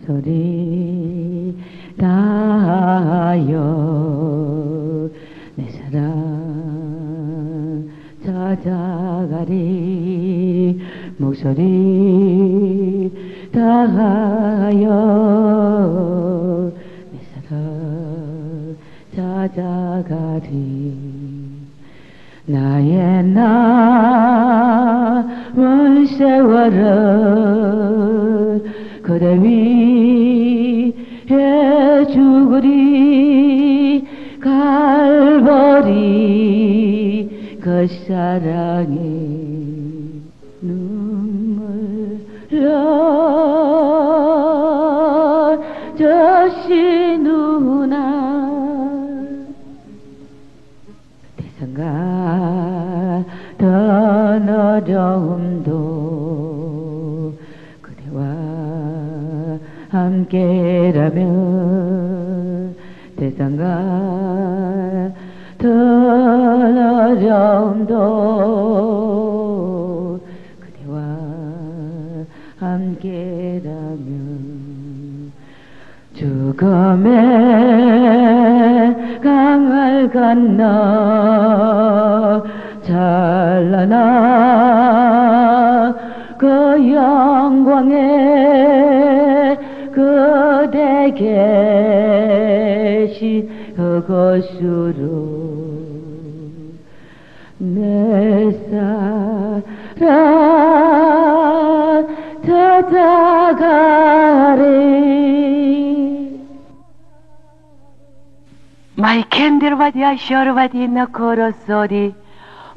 목소리 다하여 내 사랑 찾아가리. 목소리 다하여 내 사랑 찾아가리. 나의 남은 세월을 그대 위해 죽으리. 갈보리 그 사랑에 눈물로 젖시누나. 대상과 던 어려움도 그대와 함께라면. 대상과 던 어려움도 그대와 함께라면. 죽음의 강을 건너 찬란한 그 영광에 그대 계신 그곳으로 내 사랑 찾아가리. Mai kender vadia shor vadina korosori.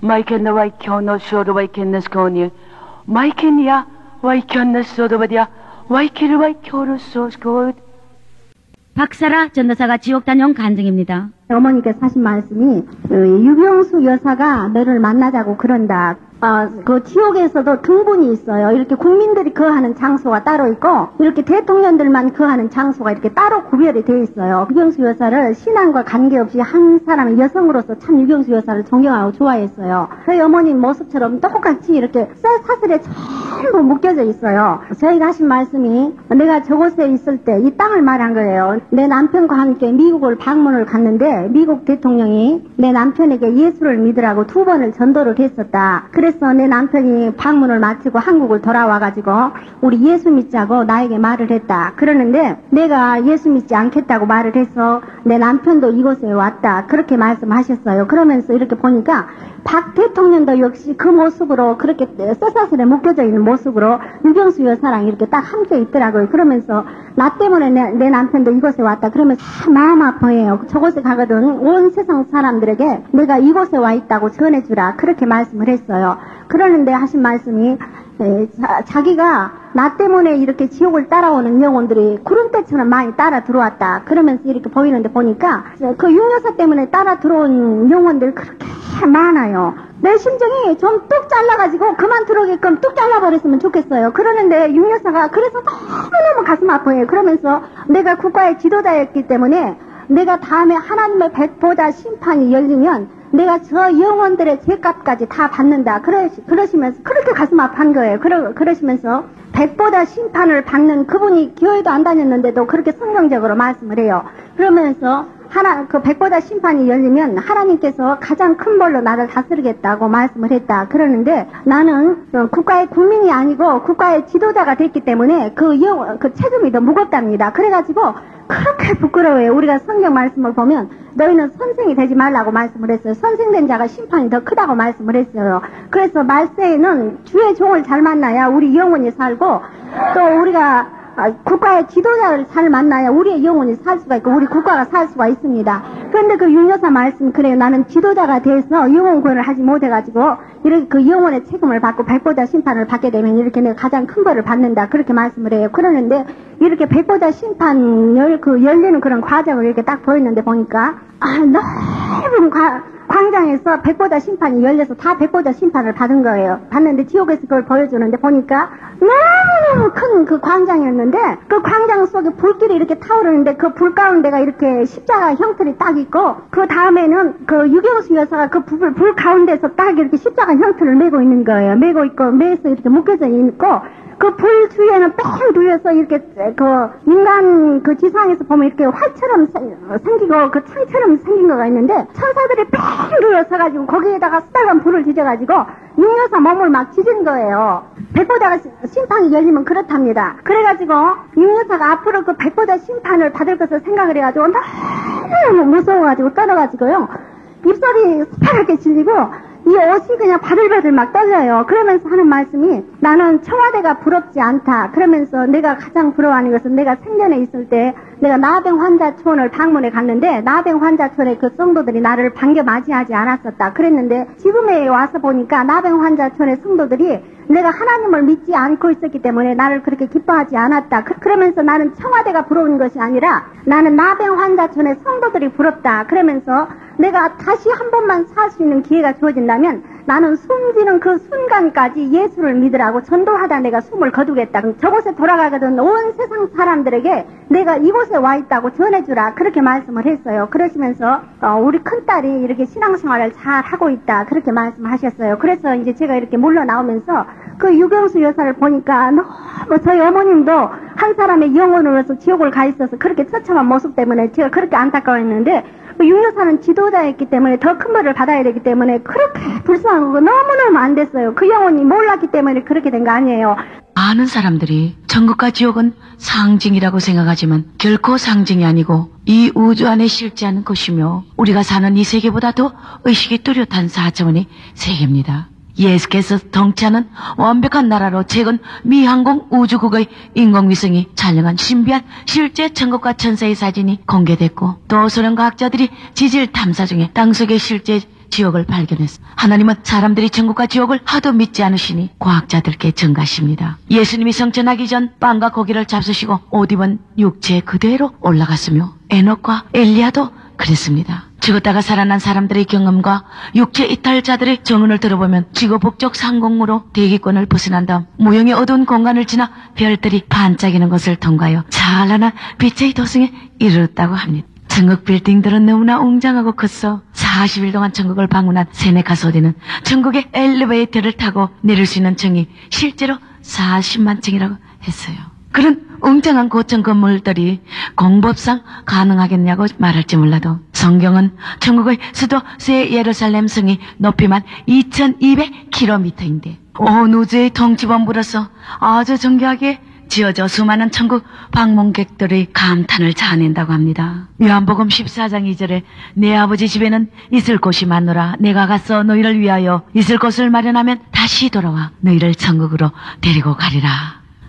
Mai kender vai kyono shor vai kennes koni. Mai kenya vai kennes sodo vadia. vai kir vai kyorosos god. 박사라 전도사가 지옥 다녀온 간증입니다. 어머니께서 하신 말씀이 유병수 여사가 너를 만나자고 그런다. 그 지옥에서도 등분이 있어요. 이렇게 국민들이 거하는 장소가 따로 있고 이렇게 대통령들만 거하는 장소가 이렇게 따로 구별이 되어 있어요. 유병수 여사를 신앙과 관계없이 한 사람의 여성으로서 참 유병수 여사를 존경하고 좋아했어요. 저희 어머니 모습처럼 똑같이 이렇게 쇠사슬에 전부 묶여져 있어요. 저희가 하신 말씀이 내가 저곳에 있을 때 이 땅을 말한 거예요. 내 남편과 함께 미국을 방문을 갔는데 미국 대통령이 내 남편에게 예수를 믿으라고 2번을 전도를 했었다. 그래서 내 남편이 방문을 마치고 한국을 돌아와가지고 우리 예수 믿자고 나에게 말을 했다. 그러는데 내가 예수 믿지 않겠다고 말을 해서 내 남편도 이곳에 왔다. 그렇게 말씀하셨어요. 그러면서 이렇게 보니까 박 대통령도 역시 그 모습으로 그렇게 쇠사슬에 묶여져 있는 모습으로 유병수 여사랑 이렇게 딱 함께 있더라고요. 그러면서 나 때문에 내 남편도 이곳에 왔다. 그러면서 마음 아파해요. 저곳에 가거든 온 세상 사람들에게 내가 이곳에 와 있다고 전해주라. 그렇게 말씀을 했어요. 그러는데 하신 말씀이 자기가 나 때문에 이렇게 지옥을 따라오는 영혼들이 구름대처럼 많이 따라 들어왔다. 그러면서 이렇게 보이는데 보니까 그 윤여사 때문에 따라 들어온 영혼들 그렇게 많아요. 내 심정이 좀 뚝 잘라가지고 그만 들어오게끔 뚝 잘라버렸으면 좋겠어요. 그러는데 윤여사가 그래서 너무너무 가슴 아파해요. 그러면서 내가 국가의 지도자였기 때문에 내가 다음에 하나님의 백보자 심판이 열리면 내가 저 영혼들의 죄값까지 다 받는다. 그러시면서 그렇게 가슴 아파한 거예요. 그러시면서 백보자 심판을 받는 그분이 교회도 안 다녔는데도 그렇게 성경적으로 말씀을 해요. 그러면서 그 백보자 심판이 열리면 하나님께서 가장 큰 벌로 나를 다스리겠다고 말씀을 했다. 그러는데 나는 국가의 국민이 아니고 국가의 지도자가 됐기 때문에 그 책임이 더 무겁답니다. 그래가지고 그렇게 부끄러워요. 우리가 성경 말씀을 보면 너희는 선생이 되지 말라고 말씀을 했어요. 선생된 자가 심판이 더 크다고 말씀을 했어요. 그래서 말세에는 주의 종을 잘 만나야 우리 영혼이 살고 또 우리가 국가의 지도자를 잘 만나야 우리의 영혼이 살 수가 있고 우리 국가가 살 수가 있습니다. 그런데 그 윤여사 말씀 그래요. 나는 지도자가 돼서 영혼 구원을 하지 못해가지고 이렇게 그 영혼의 책임을 받고 백보자 심판을 받게 되면 이렇게 내가 가장 큰 벌을 받는다. 그렇게 말씀을 해요. 그러는데 이렇게 백보자 심판 열리는 그런 과정을 이렇게 딱 보였는데 보니까 넓은 광장에서 백보자 심판이 열려서 다 백보자 심판을 받은 거예요. 봤는데 지옥에서 그걸 보여주는데 보니까 너무너무 큰 그 광장이었는데 그 광장 속에 불길이 이렇게 타오르는데 그 불 가운데가 이렇게 십자가 형틀이 딱 있고 그 다음에는 그 유경수 여사가 그 불 가운데서 딱 이렇게 십자가 형틀을 메고 있는 거예요. 메고 있고 매에서 이렇게 묶여져 있고 그 불 주위에는 뺑 둘려서 이렇게 그 인간 그 지상에서 보면 이렇게 활처럼 생기고 그 창처럼 생긴 거가 있는데 천사들이 뺑 둘러서가지고 거기에다가 수달간 불을 지져가지고 육여사 몸을 막 지진 거예요. 백보자가 심판이 열리면 그렇답니다. 그래가지고 육여사가 앞으로 그 백보자 심판을 받을 것을 생각을 해가지고 너무 무서워가지고 떨어가지고요. 입술이 스파랗게 질리고 이 옷이 그냥 바들바들 막 떨려요. 그러면서 하는 말씀이 나는 청와대가 부럽지 않다. 그러면서 내가 가장 부러워하는 것은 내가 생전에 있을 때 내가 나병 환자촌을 방문해 갔는데 나병 환자촌에 그 성도들이 나를 반겨 맞이하지 않았었다. 그랬는데 지금에 와서 보니까 나병 환자촌의 성도들이 내가 하나님을 믿지 않고 있었기 때문에 나를 그렇게 기뻐하지 않았다. 그러면서 나는 청와대가 부러운 것이 아니라 나는 나병 환자촌의 성도들이 부럽다. 그러면서 내가 다시 한 번만 살 수 있는 기회가 주어진다면 나는 숨지는 그 순간까지 예수를 믿으라고 전도하다 내가 숨을 거두겠다. 저곳에 돌아가거든 온 세상 사람들에게 내가 이곳에 와 있다고 전해주라. 그렇게 말씀을 했어요. 그러시면서 우리 큰딸이 이렇게 신앙생활을 잘 하고 있다. 그렇게 말씀하셨어요. 그래서 이제 제가 이렇게 물러나오면서 그 유경수 여사를 보니까 너무 저희 어머님도 한 사람의 영혼으로서 지옥을 가 있어서 그렇게 처참한 모습 때문에 제가 그렇게 안타까워했는데 육 여사는 지도자였기 때문에 더 큰 벌을 받아야 되기 때문에 그렇게 불쌍한 거 너무너무 안 됐어요. 그 영혼이 몰랐기 때문에 그렇게 된 거 아니에요. 많은 사람들이 천국과 지옥은 상징이라고 생각하지만 결코 상징이 아니고 이 우주 안에 실제하는 것이며 우리가 사는 이 세계보다 더 의식이 뚜렷한 4차원의 세계입니다. 예수께서 통치하는 완벽한 나라로 최근 미 항공 우주국의 인공위성이 촬영한 신비한 실제 천국과 천사의 사진이 공개됐고 또 소련 과학자들이 지질 탐사 중에 땅속의 실제 지옥을 발견했습니다. 하나님은 사람들이 천국과 지옥을 하도 믿지 않으시니 과학자들께 전가십니다. 예수님이 성천하기 전 빵과 고기를 잡수시고 옷 입은 육체 그대로 올라갔으며 에녹과 엘리야도 그랬습니다. 죽었다가 살아난 사람들의 경험과 육체 이탈자들의 증언을 들어보면 지구 북쪽 상공으로 대기권을 벗어난 다음 무형의 어두운 공간을 지나 별들이 반짝이는 것을 통과하여 찬란한 빛의 도성에 이르렀다고 합니다. 천국 빌딩들은 너무나 웅장하고 컸어 40일 동안 천국을 방문한 세네카 소디는 천국의 엘리베이터를 타고 내릴 수 있는 층이 실제로 40만 층이라고 했어요. 그런 웅장한 고층 건물들이 공법상 가능하겠냐고 말할지 몰라도 성경은 천국의 수도 새 예루살렘 성이 높이만 2200km인데 온 우주의 통치본부로서 아주 정교하게 지어져 수많은 천국 방문객들의 감탄을 자아낸다고 합니다. 요한복음 14장 2절에 내 아버지 집에는 있을 곳이 많노라. 내가 가서 너희를 위하여 있을 곳을 마련하면 다시 돌아와 너희를 천국으로 데리고 가리라.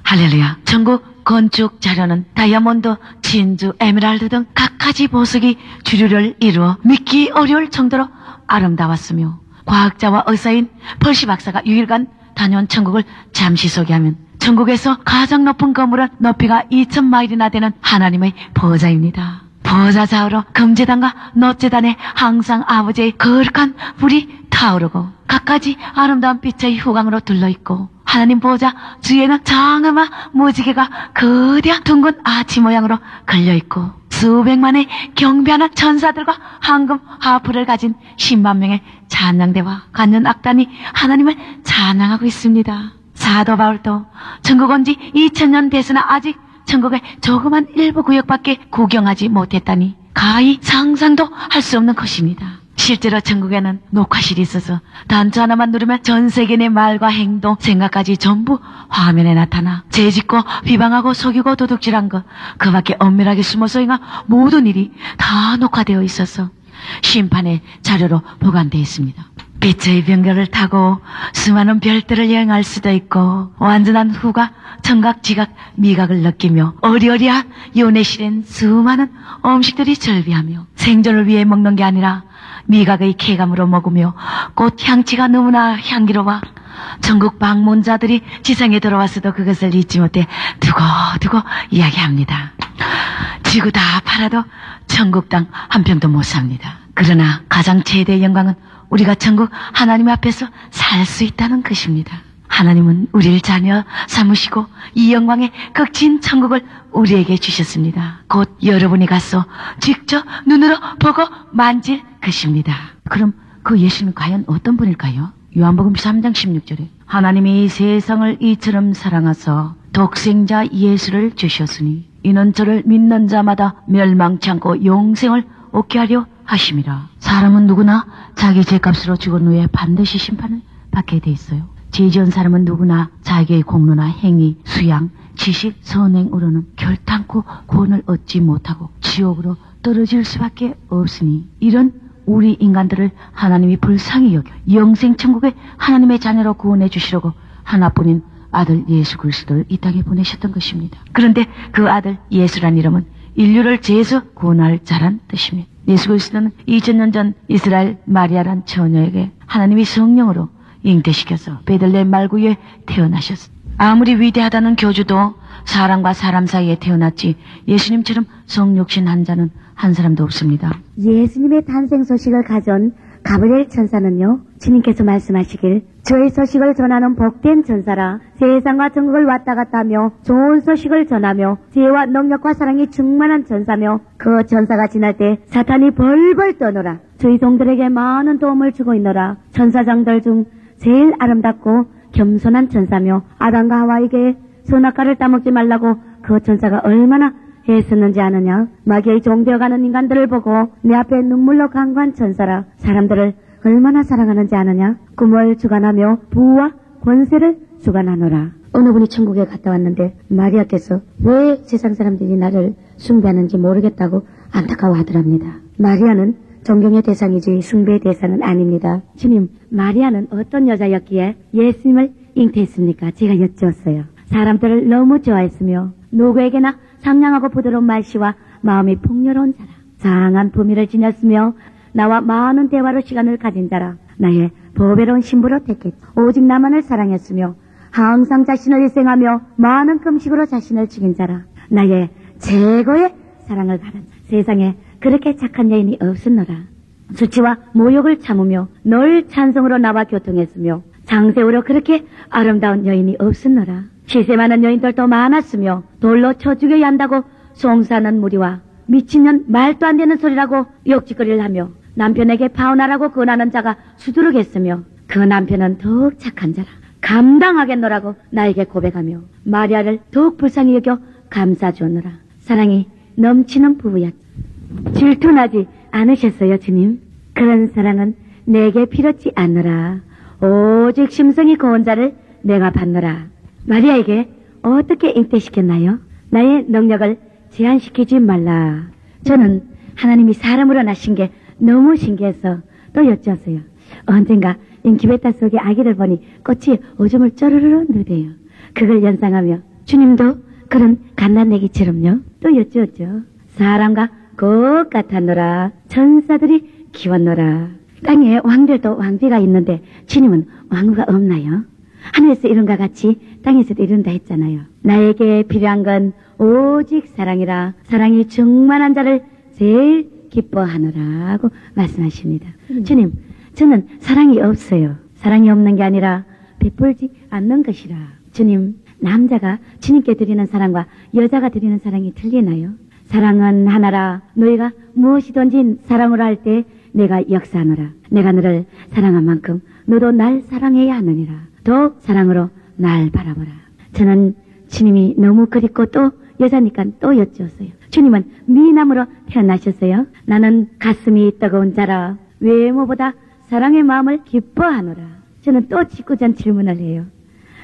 할렐루야. 천국 건축 자료는 다이아몬드, 진주, 에메랄드 등 갖가지 보석이 주류를 이루어 믿기 어려울 정도로 아름다웠으며 과학자와 의사인 펄시 박사가 6일간 다녀온 천국을 잠시 소개하면 천국에서 가장 높은 건물은 높이가 2000마일이나 되는 하나님의 보좌입니다. 보좌 좌우로 금제단과 놋제단에 항상 아버지의 거룩한 불이 타오르고 갖가지 아름다운 빛의 후광으로 둘러있고 하나님 보좌 주위에는 장엄한 무지개가 거대한 둥근 아치 모양으로 걸려있고 수백만의 경배하는 천사들과 황금 하프를 가진 10만 명의 찬양대와 간연 악단이 하나님을 찬양하고 있습니다. 사도 바울도 천국 온 지 2000년 됐으나 아직 천국의 조그만 일부 구역밖에 구경하지 못했다니 가히 상상도 할 수 없는 것입니다. 실제로 천국에는 녹화실이 있어서 단추 하나만 누르면 전 세계 내 말과 행동, 생각까지 전부 화면에 나타나 죄짓고 비방하고 속이고 도둑질한 것, 그 밖에 엄밀하게 숨어서 행한 모든 일이 다 녹화되어 있어서 심판의 자료로 보관되어 있습니다. 빛의 병거를 타고 수많은 별들을 여행할 수도 있고 완전한 후각, 청각, 지각, 미각을 느끼며 어리어리한 요네실엔 수많은 음식들이 절비하며 생존을 위해 먹는 게 아니라 미각의 쾌감으로 먹으며 꽃 향기가 너무나 향기로워 전국 방문자들이 지상에 들어왔어도 그것을 잊지 못해 두고두고 이야기합니다. 지구 다 팔아도 천국 땅 한 평도 못 삽니다. 그러나 가장 최대의 영광은 우리가 천국 하나님 앞에서 살 수 있다는 것입니다. 하나님은 우리를 자녀 삼으시고 이 영광의 극진 천국을 우리에게 주셨습니다. 곧 여러분이 가서 직접 눈으로 보고 만질 것입니다. 그럼 그 예수님은 과연 어떤 분일까요? 요한복음 3장 16절에 하나님이 세상을 이처럼 사랑하사 독생자 예수를 주셨으니 이는 저를 믿는 자마다 멸망치 않고 영생을 얻게 하려 하심이라. 사람은 누구나 자기 죄값으로 죽은 후에 반드시 심판을 받게 돼 있어요. 죄 지은 사람은 누구나 자기의 공로나 행위, 수양, 지식, 선행으로는 결단코 구원을 얻지 못하고 지옥으로 떨어질 수밖에 없으니 이런 우리 인간들을 하나님이 불쌍히 여겨 영생 천국에 하나님의 자녀로 구원해 주시려고 하나뿐인 아들 예수 그리스도를 이 땅에 보내셨던 것입니다. 그런데 그 아들 예수란 이름은 인류를 죄에서 구원할 자란 뜻입니다. 예수 그리스도는 2000년 전 이스라엘 마리아란 처녀에게 하나님이 성령으로 잉태시켜서 베들레헴 말구에 태어나셨습니다. 아무리 위대하다는 교주도 사람과 사람 사이에 태어났지 예수님처럼 성육신 한 자는 한 사람도 없습니다. 예수님의 탄생 소식을 가져온 가브리엘 천사는요, 주님께서 말씀하시길 저의 소식을 전하는 복된 천사라. 세상과 천국을 왔다 갔다 하며 좋은 소식을 전하며 지혜와 능력과 사랑이 충만한 천사며 그 천사가 지날 때 사탄이 벌벌 떠노라. 저희 종들에게 많은 도움을 주고 있노라. 천사장들 중 제일 아름답고 겸손한 천사며 아담과 하와에게 선악과를 따먹지 말라고 그 천사가 얼마나 애썼는지 아느냐. 마귀의 종되어가는 인간들을 보고 내 앞에 눈물로 간구한 천사라. 사람들을 얼마나 사랑하는지 아느냐. 꿈을 주관하며 부와 권세를 주관하노라. 어느 분이 천국에 갔다 왔는데 마리아께서 왜 세상 사람들이 나를 숭배하는지 모르겠다고 안타까워하더랍니다. 마리아는 존경의 대상이지 숭배의 대상은 아닙니다. 주님, 마리아는 어떤 여자였기에 예수님을 잉태했습니까? 제가 여쭈었어요. 사람들을 너무 좋아했으며 누구에게나 상냥하고 부드러운 말씨와 마음이 풍요로운 자라. 장한 품위를 지녔으며 나와 많은 대화로 시간을 가진 자라. 나의 보배로운 신부로 택했지. 오직 나만을 사랑했으며 항상 자신을 희생하며 많은 금식으로 자신을 죽인 자라. 나의 최고의 사랑을 받은 세상에 그렇게 착한 여인이 없었노라. 수치와 모욕을 참으며 늘 찬송으로 나와 교통했으며 장세우로 그렇게 아름다운 여인이 없었노라. 시세 많은 여인들도 많았으며 돌로 쳐 죽여야 한다고 송사하는 무리와 미친년 말도 안 되는 소리라고 욕짓거리를 하며 남편에게 파혼하라고 권하는 자가 수두룩했으며 그 남편은 더욱 착한 자라. 감당하겠노라고 나에게 고백하며 마리아를 더욱 불쌍히 여겨 감싸주었노라. 사랑이 넘치는 부부였지. 질투나지 않으셨어요, 주님? 그런 사랑은 내게 필요치 않노라. 오직 심성이 고운 자를 내가 받노라. 마리아에게 어떻게 잉태시켰나요? 나의 능력을 제한시키지 말라. 저는 하나님이 사람으로 나신 게 너무 신기해서 또 여쭈었어요. 언젠가 인큐베이터 속에 아기를 보니 꽃이 오줌을 쪼르르 누대요. 그걸 연상하며 주님도 그런 갓난애기처럼요. 또 여쭈었죠. 사람과 꼭 같았노라. 천사들이 키웠노라. 땅에 왕들도 왕비가 있는데 주님은 왕후가 없나요? 하늘에서 이룬과 같이 땅에서도 이룬다 했잖아요. 나에게 필요한 건 오직 사랑이라. 사랑이 충만한 자를 제일 기뻐하노라고 말씀하십니다. 주님, 저는 사랑이 없어요. 사랑이 없는 게 아니라 베풀지 않는 것이라. 주님, 남자가 주님께 드리는 사랑과 여자가 드리는 사랑이 틀리나요? 사랑은 하나라. 너희가 무엇이든지 사랑으로 할 때 내가 역사하노라. 내가 너를 사랑한 만큼 너도 날 사랑해야 하느니라. 더욱 사랑으로 날 바라보라. 저는 주님이 너무 그립고 또 여자니까 또 여쭈었어요. 주님은 미남으로 태어나셨어요. 나는 가슴이 뜨거운 자라. 외모보다 사랑의 마음을 기뻐하노라. 저는 또 직구전 질문을 해요.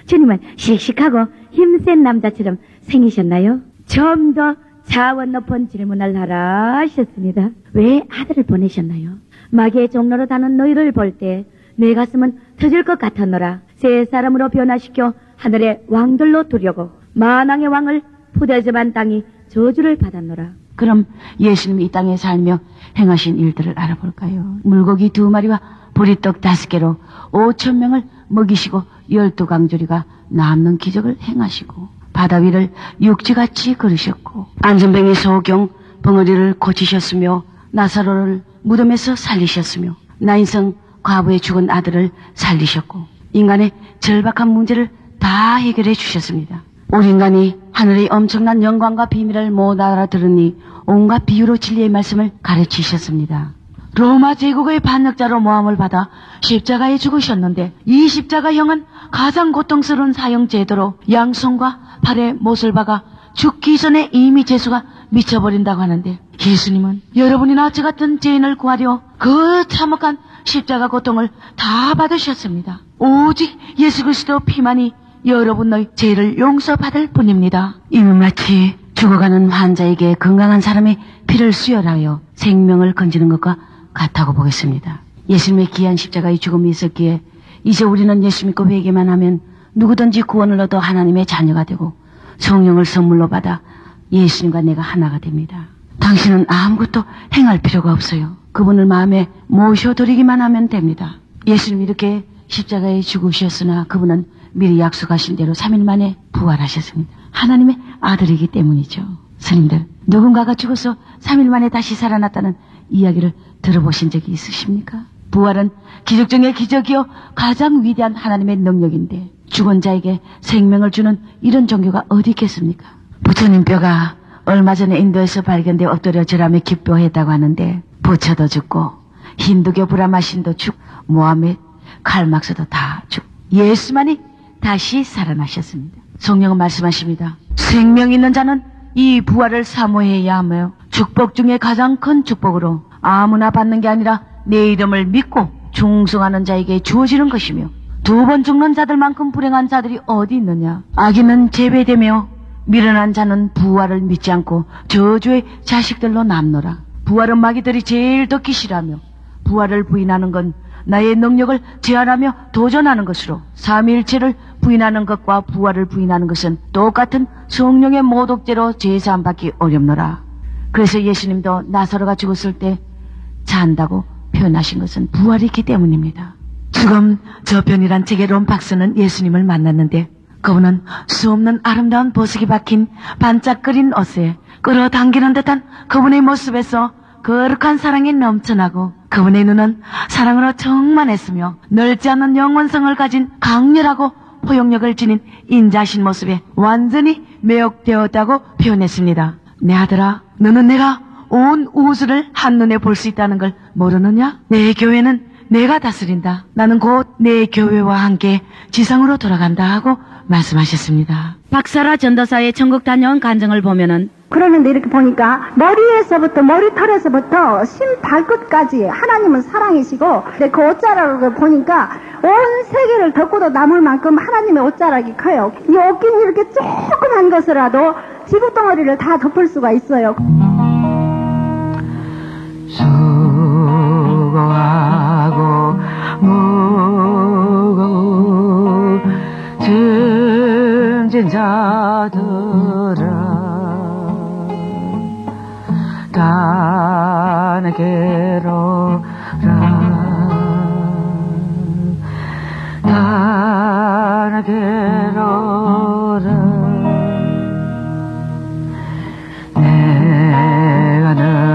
주님은 씩씩하고 힘센 남자처럼 생기셨나요? 좀 더 차원 높은 질문을 하라 하셨습니다. 왜 아들을 보내셨나요? 마귀의 종로로 다는 너희를 볼 때 내 가슴은 터질 것 같았노라. 새 사람으로 변화시켜 하늘의 왕들로 두려고 만왕의 왕을 푸대접한 땅이 저주를 받았노라. 그럼 예수님이 이 땅에 살며 행하신 일들을 알아볼까요? 물고기 2마리와 보리떡 5개로 5,000명을 먹이시고 12강조리가 남는 기적을 행하시고 바다 위를 육지같이 걸으셨고 안전뱅이 소경 벙어리를 고치셨으며 나사로를 무덤에서 살리셨으며 나인성 과부의 죽은 아들을 살리셨고 인간의 절박한 문제를 다 해결해 주셨습니다. 우리 인간이 하늘의 엄청난 영광과 비밀을 못 알아들으니 온갖 비유로 진리의 말씀을 가르치셨습니다. 로마 제국의 반역자로 모함을 받아 십자가에 죽으셨는데 이 십자가형은 가장 고통스러운 사형 제도로 양손과 발에 못을 박아 죽기 전에 이미 재수가 미쳐버린다고 하는데, 예수님은 여러분이나 저 같은 죄인을 구하려 그 참혹한 십자가 고통을 다 받으셨습니다. 오직 예수 그리스도 피만이 여러분의 죄를 용서받을 뿐입니다. 이미 마치 죽어가는 환자에게 건강한 사람의 피를 수혈하여 생명을 건지는 것과 같다고 보겠습니다. 예수님의 귀한 십자가의 죽음이 있었기에 이제 우리는 예수 믿고 회개만 하면 누구든지 구원을 얻어 하나님의 자녀가 되고 성령을 선물로 받아 예수님과 내가 하나가 됩니다. 당신은 아무것도 행할 필요가 없어요. 그분을 마음에 모셔드리기만 하면 됩니다. 예수님이 이렇게 십자가에 죽으셨으나 그분은 미리 약속하신 대로 3일 만에 부활하셨습니다. 하나님의 아들이기 때문이죠. 스님들, 누군가가 죽어서 3일 만에 다시 살아났다는 이야기를 들어보신 적이 있으십니까? 부활은 기적 중의 기적이요 가장 위대한 하나님의 능력인데, 죽은 자에게 생명을 주는 이런 종교가 어디 있겠습니까? 부처님 뼈가 얼마 전에 인도에서 발견되어 엎드려 절하며 기뻐했다고 하는데, 부처도 죽고 힌두교 브라마신도 죽고 모하메드, 칼막스도 다 죽고 예수만이 다시 살아나셨습니다. 성령은 말씀하십니다. 생명 있는 자는 이 부활을 사모해야 하며 축복 중에 가장 큰 축복으로 아무나 받는 게 아니라 내 이름을 믿고 충성하는 자에게 주어지는 것이며, 2번 죽는 자들만큼 불행한 자들이 어디 있느냐. 악인은 제외되며 미련한 자는 부활을 믿지 않고 저주의 자식들로 남노라. 부활은 마귀들이 제일 듣기 싫어하며, 부활을 부인하는 건 나의 능력을 제한하며 도전하는 것으로, 삼위일체를 부인하는 것과 부활을 부인하는 것은 똑같은 성령의 모독죄로 제사함받기 어렵노라. 그래서 예수님도 나사로가 죽었을 때 잔다고 표현하신 것은 부활이기 때문입니다. 지금 저편이란 책의 론 박사는 예수님을 만났는데, 그분은 수없는 아름다운 보석이 박힌 반짝거린 옷에 끌어당기는 듯한 그분의 모습에서 거룩한 사랑이 넘쳐나고, 그분의 눈은 사랑으로 충만했으며 넓지 않은 영원성을 가진 강렬하고 포용력을 지닌 인자신 모습에 완전히 매혹되었다고 표현했습니다. 내 아들아, 너는 내가 온 우주를 한눈에 볼 수 있다는 걸 모르느냐? 내 교회는 내가 다스린다. 나는 곧 내 교회와 함께 지상으로 돌아간다 하고 말씀하셨습니다. 박사라 전도사의 천국 다녀온 간증을 보면은, 그러는데 이렇게 보니까 머리에서부터 머리털에서부터 신 발끝까지 하나님은 사랑이시고, 근데 그 옷자락을 보니까 온 세계를 덮고도 남을 만큼 하나님의 옷자락이 커요. 이 옷긴 이렇게 조그만 것이라도 지붕덩어리를 다 덮을 수가 있어요. 수고하고 무거운 짐진 자들아, 다 내게로 다 내게로 내가 너희를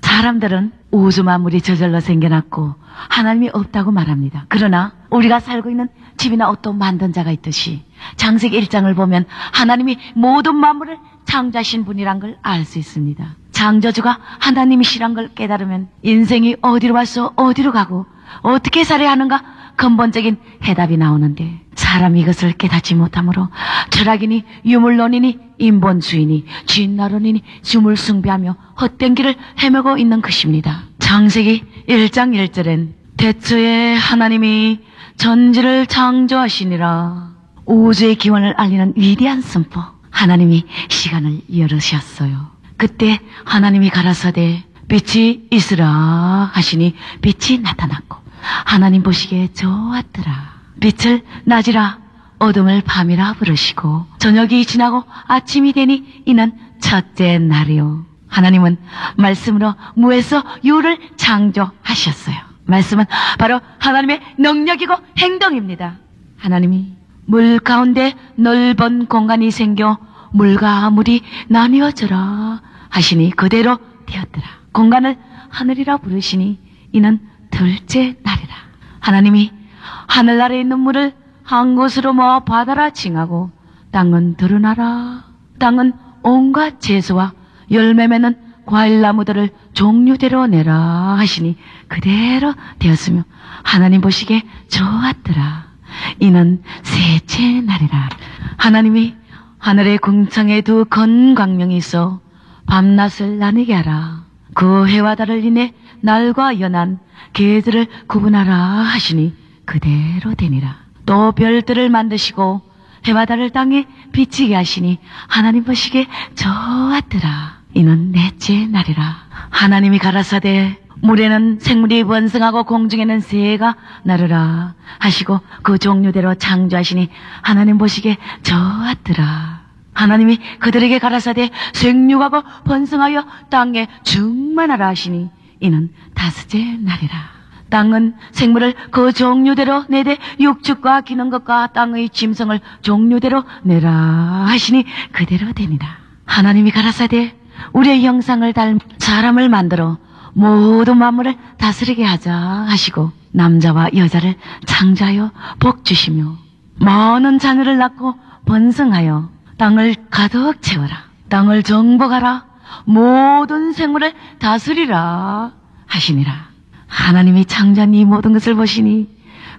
사람들은 우주 만물이 저절로 생겨났고 하나님이 없다고 말합니다. 그러나 우리가 살고 있는 집이나 옷도 만든 자가 있듯이 창세기 1장을 보면 하나님이 모든 만물을 창조하신 분이란 걸 알 수 있습니다. 창조주가 하나님이시란 걸 깨달으면 인생이 어디로 와서 어디로 가고 어떻게 살아야 하는가 근본적인 해답이 나오는데, 사람이 이것을 깨닫지 못하므로 철학이니 유물론이니 인본주의니 진나론이니 주물 숭배하며 헛된 길을 헤매고 있는 것입니다. 창세기 1장 1절엔 대초에 하나님이 전지를 창조하시니라. 우주의 기원을 알리는 위대한 선포. 하나님이 시간을 열으셨어요. 그때 하나님이 가라사대 빛이 있으라 하시니 빛이 나타났고, 하나님 보시기에 좋았더라. 빛을 낮이라 어둠을 밤이라 부르시고, 저녁이 지나고 아침이 되니 이는 첫째 날이요. 하나님은 말씀으로 무에서 유를 창조하셨어요. 말씀은 바로 하나님의 능력이고 행동입니다. 하나님이 물 가운데 넓은 공간이 생겨 물과 물이 나뉘어져라 하시니 그대로 되었더라. 공간을 하늘이라 부르시니 이는 둘째 날이라. 하나님이 하늘 아래에 있는 물을 한 곳으로 모아 바다라 칭하고 땅은 드러나라. 땅은 온갖 채소와 열매 맺는 과일나무들을 종류대로 내라 하시니 그대로 되었으며 하나님 보시기에 좋았더라. 이는 셋째 날이라. 하나님이 하늘의 궁창에 두 건광명이 있어 밤낮을 나뉘게 하라. 그 해와 달을 인해 날과 연한 계절을 구분하라 하시니 그대로 되니라. 또 별들을 만드시고 해와 달을 땅에 비치게 하시니 하나님 보시기에 좋았더라. 이는 넷째 날이라. 하나님이 가라사대 물에는 생물이 번성하고 공중에는 새가 나르라 하시고 그 종류대로 창조하시니 하나님 보시기에 좋았더라. 하나님이 그들에게 가라사대 생육하고 번성하여 땅에 충만하라 하시니 이는 다섯째 날이라. 땅은 생물을 그 종류대로 내되 육축과 기는 것과 땅의 짐승을 종류대로 내라 하시니 그대로 되니라. 하나님이 가라사대 우리의 형상을 닮은 사람을 만들어 모든 만물을 다스리게 하자 하시고 남자와 여자를 창조하여 복주시며 많은 자녀를 낳고 번성하여 땅을 가득 채워라. 땅을 정복하라. 모든 생물을 다스리라 하시니라. 하나님이 창조한 이 모든 것을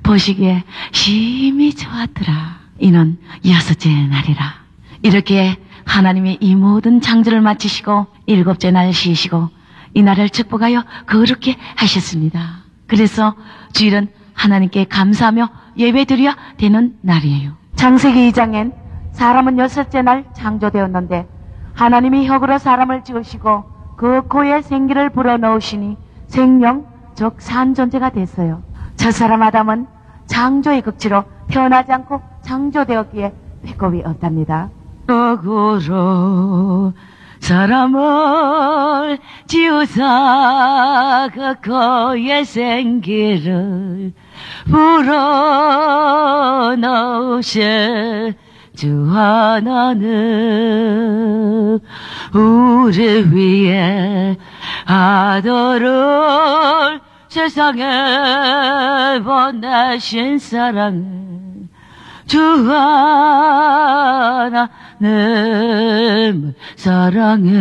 보시기에 심히 좋았더라. 이는 여섯째 날이라. 이렇게 하나님이 이 모든 창조를 마치시고 일곱째 날 쉬시고 이 날을 축복하여 거룩게 하셨습니다. 그래서 주일은 하나님께 감사하며 예배드려야 되는 날이에요. 창세기 2장엔 사람은 여섯째 날 창조되었는데 하나님이 흙으로 사람을 지으시고 그 코에 생기를 불어넣으시니 생명 즉 산존재가 됐어요. 첫사람 아담은 창조의 극치로 태어나지 않고 창조되었기에 배꼽이 없답니다. 흙으로 사람을 지으사 그 코에 생기를 불어넣으신 주 하나는 우리 위에 아들을 세상에 보내신 사랑은 주 하나님 사랑해.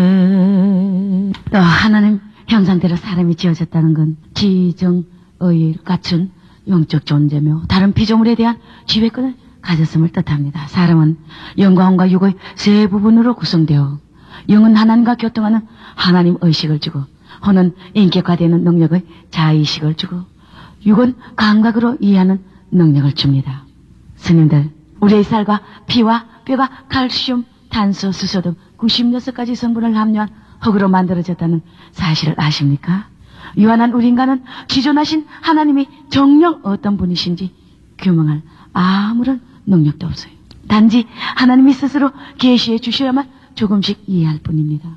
하나님 형상대로 사람이 지어졌다는 건 지정의를 갖춘 영적 존재며 다른 피조물에 대한 지배권을 가졌음을 뜻합니다. 사람은 영과 혼과 육의 세 부분으로 구성되어 영은 하나님과 교통하는 하나님 의식을 주고 혼은 인격화되는 능력의 자의식을 주고 육은 감각으로 이해하는 능력을 줍니다. 스님들, 우리의 살과 피와 뼈가 칼슘, 탄소, 수소 등 96가지 성분을 함유한 흙으로 만들어졌다는 사실을 아십니까? 유한한 우리 인간은 지존하신 하나님이 정녕 어떤 분이신지 규명할 아무런 능력도 없어요. 단지 하나님이 스스로 계시해 주셔야만 조금씩 이해할 뿐입니다.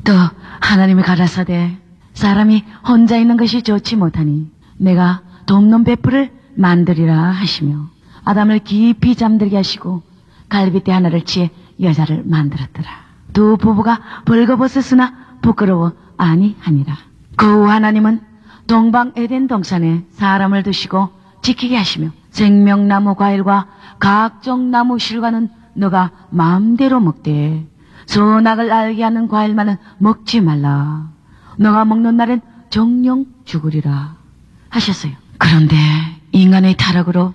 또 하나님이 가라사대 사람이 혼자 있는 것이 좋지 못하니 내가 돕는 베풀을 만들이라 하시며 아담을 깊이 잠들게 하시고 갈빗대 하나를 치해 여자를 만들었더라. 두 부부가 벌거벗었으나 부끄러워 아니하니라. 그 후 하나님은 동방 에덴 동산에 사람을 두시고 지키게 하시며 생명나무 과일과 각종 나무 실과는 너가 마음대로 먹되 선악을 알게 하는 과일만은 먹지 말라. 너가 먹는 날엔 정령 죽으리라 하셨어요. 그런데 인간의 타락으로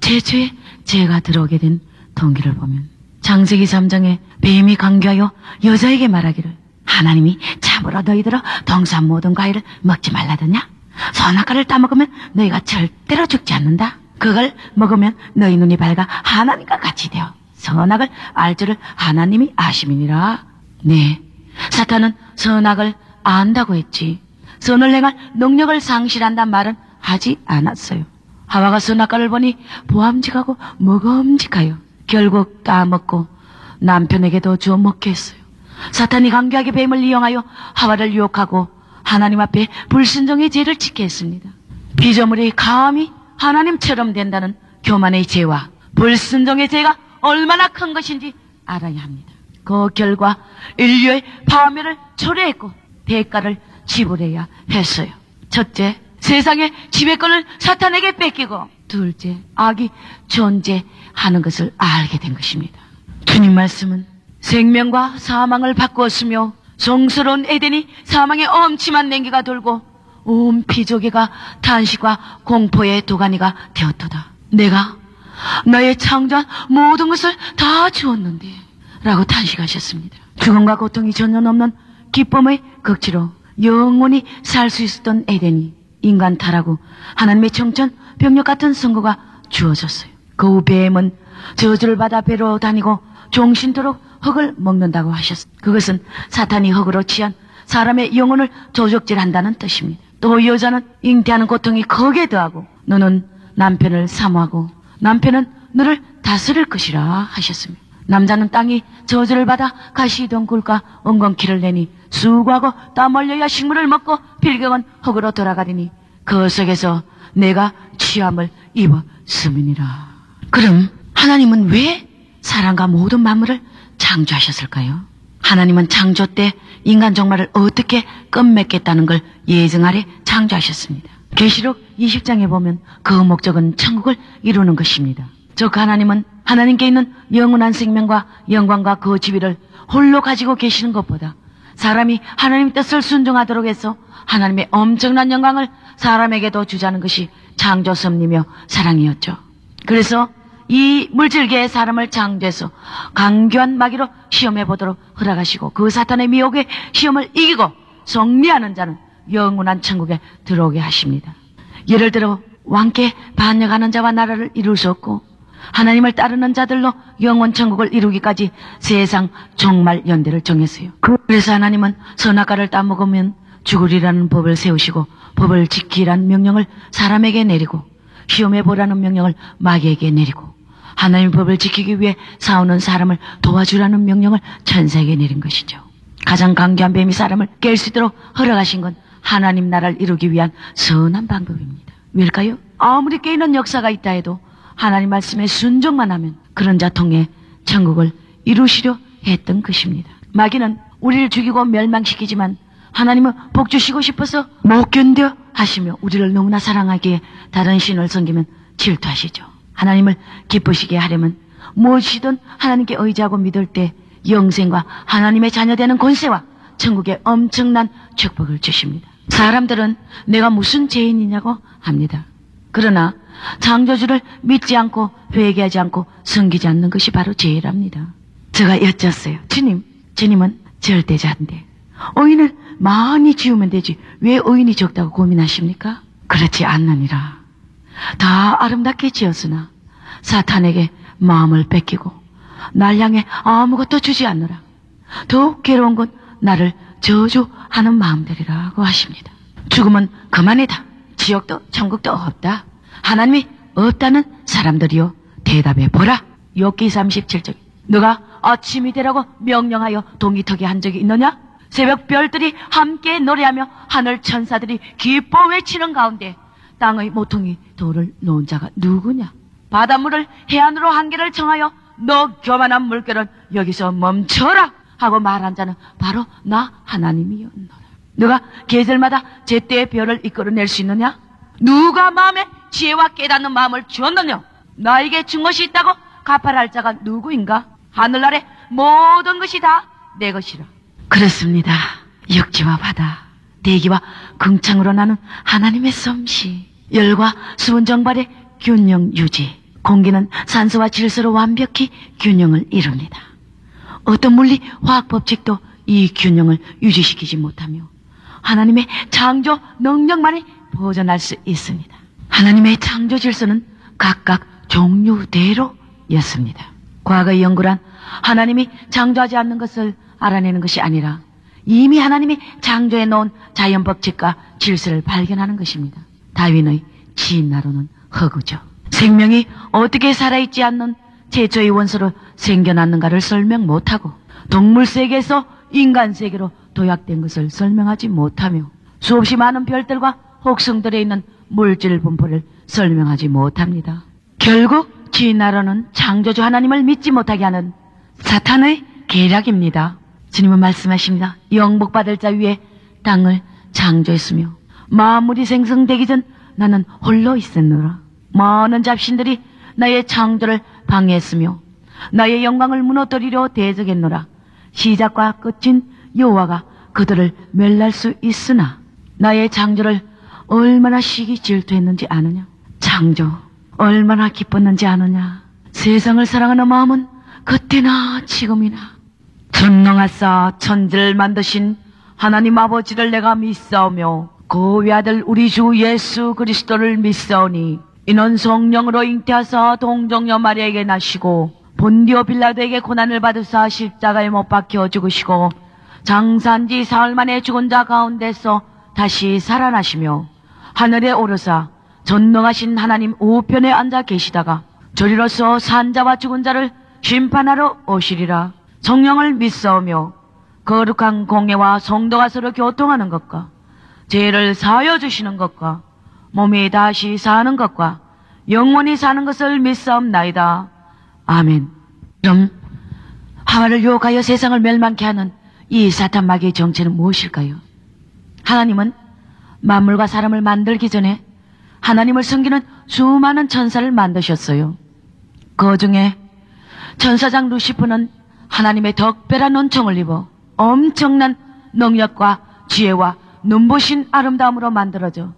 최초의 죄가 들어오게 된 동기를 보면 창세기 3장에 뱀이 강교하여 여자에게 말하기를 하나님이 참으로 너희들아 동산 모든 과일을 먹지 말라더냐? 선악과를 따먹으면 너희가 절대로 죽지 않는다. 그걸 먹으면 너희 눈이 밝아 하나님과 같이 되어 선악을 알 줄을 하나님이 아심이니라. 네, 사탄은 선악을 안다고 했지 선을 행할 능력을 상실한단 말은 하지 않았어요. 하와가 선악과를 보니 보암직하고 먹음직하여 결국 따먹고 남편에게도 주어 먹게 했어요. 사탄이 강교하게 뱀을 이용하여 하와를 유혹하고 하나님 앞에 불순종의 죄를 짓게 했습니다. 피조물이 감히 하나님처럼 된다는 교만의 죄와 불순종의 죄가 얼마나 큰 것인지 알아야 합니다. 그 결과 인류의 파멸을 초래했고 대가를 지불해야 했어요. 첫째, 세상의 지배권을 사탄에게 뺏기고, 둘째, 악이 존재하는 것을 알게 된 것입니다. 주님 말씀은 생명과 사망을 바꾸었으며 성스러운 에덴이 사망의 엄침한 냉기가 돌고 온 피조개가 탄식과 공포의 도가니가 되었도다. 내가 나의 창조한 모든 것을 다 주었는데 라고 탄식하셨습니다. 죽음과 고통이 전혀 없는 기쁨의 극치로 영원히 살 수 있었던 에덴이 인간 타라고 하나님의 청천 병력 같은 선고가 주어졌어요. 그 후 뱀은 저주를 받아 배로 다니고 종신토록 흙을 먹는다고 하셨어요. 그것은 사탄이 흙으로 취한 사람의 영혼을 조적질한다는 뜻입니다. 또 여자는 잉태하는 고통이 크게 더하고 너는 남편을 사모하고 남편은 너를 다스릴 것이라 하셨습니다. 남자는 땅이 저주를 받아 가시던 굴과 엉겅퀴를 내니 수고하고 땀 흘려야 식물을 먹고 필경은 흙으로 돌아가리니 그 속에서 내가 취함을 입었음이니라. 그럼 하나님은 왜 사람과 모든 만물을 창조하셨을까요? 하나님은 창조 때 인간 종말을 어떻게 끝맺겠다는 걸 예정하래 창조하셨습니다. 계시록 20장에 보면 그 목적은 천국을 이루는 것입니다. 즉 하나님은 하나님께 있는 영원한 생명과 영광과 그 지위를 홀로 가지고 계시는 것보다 사람이 하나님 뜻을 순종하도록 해서 하나님의 엄청난 영광을 사람에게도 주자는 것이 창조 섭리며 사랑이었죠. 그래서 이 물질계의 사람을 창조해서 강교한 마귀로 시험해 보도록 허락하시고 그 사탄의 미혹의 시험을 이기고 승리하는 자는 영원한 천국에 들어오게 하십니다. 예를 들어 왕께 반역하는 자와 나라를 이룰 수 없고 하나님을 따르는 자들로 영원 천국을 이루기까지 세상 종말 연대를 정했어요. 그래서 하나님은 선악과를 따먹으면 죽으리라는 법을 세우시고 법을 지키라는 명령을 사람에게 내리고 시험해 보라는 명령을 마귀에게 내리고 하나님의 법을 지키기 위해 싸우는 사람을 도와주라는 명령을 천사에게 내린 것이죠. 가장 강교한 뱀이 사람을 깰 수 있도록 허락하신 건 하나님 나라를 이루기 위한 선한 방법입니다. 왜일까요? 아무리 깨이는 역사가 있다 해도 하나님 말씀에 순종만 하면 그런 자 통해 천국을 이루시려 했던 것입니다. 마귀는 우리를 죽이고 멸망시키지만 하나님은 복 주시고 싶어서 못 견뎌 하시며 우리를 너무나 사랑하기에 다른 신을 섬기면 질투하시죠. 하나님을 기쁘시게 하려면 무엇이든 하나님께 의지하고 믿을 때 영생과 하나님의 자녀되는 권세와 천국의 엄청난 축복을 주십니다. 사람들은 내가 무슨 죄인이냐고 합니다. 그러나 창조주를 믿지 않고 회개하지 않고 섬기지 않는 것이 바로 죄랍니다. 제가 여쭸어요. 주님은 절대자인데 의인을 많이 지으면 되지 왜 의인이 적다고 고민하십니까? 그렇지 않느니라. 다 아름답게 지었으나 사탄에게 마음을 뺏기고 날 향해 아무것도 주지 않느라 더욱 괴로운 건 나를 저주하는 마음들이라고 하십니다. 죽음은 그만이다. 지옥도 천국도 없다. 하나님이 없다는 사람들이요 대답해 보라. 욥기 37절. 너가 아침이 되라고 명령하여 동이터기 한 적이 있느냐? 새벽 별들이 함께 노래하며 하늘 천사들이 기뻐 외치는 가운데 땅의 모퉁이 돌을 놓은 자가 누구냐? 바닷물을 해안으로 한계를 정하여 너 교만한 물결은 여기서 멈춰라 하고 말한 자는 바로 나 하나님이었노라. 너가 계절마다 제때의 별을 이끌어낼 수 있느냐? 누가 마음에 지혜와 깨닫는 마음을 주었느냐? 나에게 준 것이 있다고 갚아할 자가 누구인가? 하늘 아래 모든 것이 다 내 것이라. 그렇습니다. 육지와 바다, 대기와 긍창으로 나는 하나님의 솜씨, 열과 수분 정발의 균형 유지, 공기는 산소와 질소로 완벽히 균형을 이룹니다. 어떤 물리 화학 법칙도 이 균형을 유지시키지 못하며 하나님의 창조 능력만이 보존할 수 있습니다. 하나님의 창조 질서는 각각 종류대로였습니다. 과거의 연구란 하나님이 창조하지 않는 것을 알아내는 것이 아니라 이미 하나님이 창조해 놓은 자연 법칙과 질서를 발견하는 것입니다. 다윈의 진나로는 허구죠. 생명이 어떻게 살아있지 않는 최초의 원소로 생겨났는가를 설명 못하고 동물 세계에서 인간 세계로 도약된 것을 설명하지 못하며 수없이 많은 별들과 혹성들에 있는 물질 분포를 설명하지 못합니다. 결국 진나로는 창조주 하나님을 믿지 못하게 하는 사탄의 계략입니다. 주님은 말씀하십니다. 영복받을 자 위에 땅을 창조했으며 만물이 생성되기 전 나는 홀로 있었노라. 많은 잡신들이 나의 창조를 방해했으며 나의 영광을 무너뜨리려 대적했노라. 시작과 끝인 여호와가 그들을 멸할 수 있으나 나의 창조를 얼마나 시기 질투했는지 아느냐. 창조 얼마나 기뻤는지 아느냐. 세상을 사랑하는 마음은 그때나 지금이나. 전능하사 천지를 만드신 하나님 아버지를 내가 믿사오며 그 외아들 우리 주 예수 그리스도를 믿사오니 이는 성령으로 잉태하사 동정녀 마리아에게 나시고 본디오 빌라도에게 고난을 받으사 십자가에 못 박혀 죽으시고 장사한 지 사흘 만에 죽은 자 가운데서 다시 살아나시며 하늘에 오르사 전능하신 하나님 우편에 앉아 계시다가 저리로서 산자와 죽은 자를 심판하러 오시리라. 성령을 믿사오며 거룩한 공예와 성도가 서로 교통하는 것과 죄를 사하여 주시는 것과 몸이 다시 사는 것과 영원히 사는 것을 믿사옵나이다. 아멘. 그럼 하와를 유혹하여 세상을 멸망케 하는 이 사탄 마귀의 정체는 무엇일까요? 하나님은 만물과 사람을 만들기 전에 하나님을 섬기는 수많은 천사를 만드셨어요. 그 중에 천사장 루시프는 하나님의 특별한 은총을 입어 엄청난 능력과 지혜와 눈부신 아름다움으로 만들어져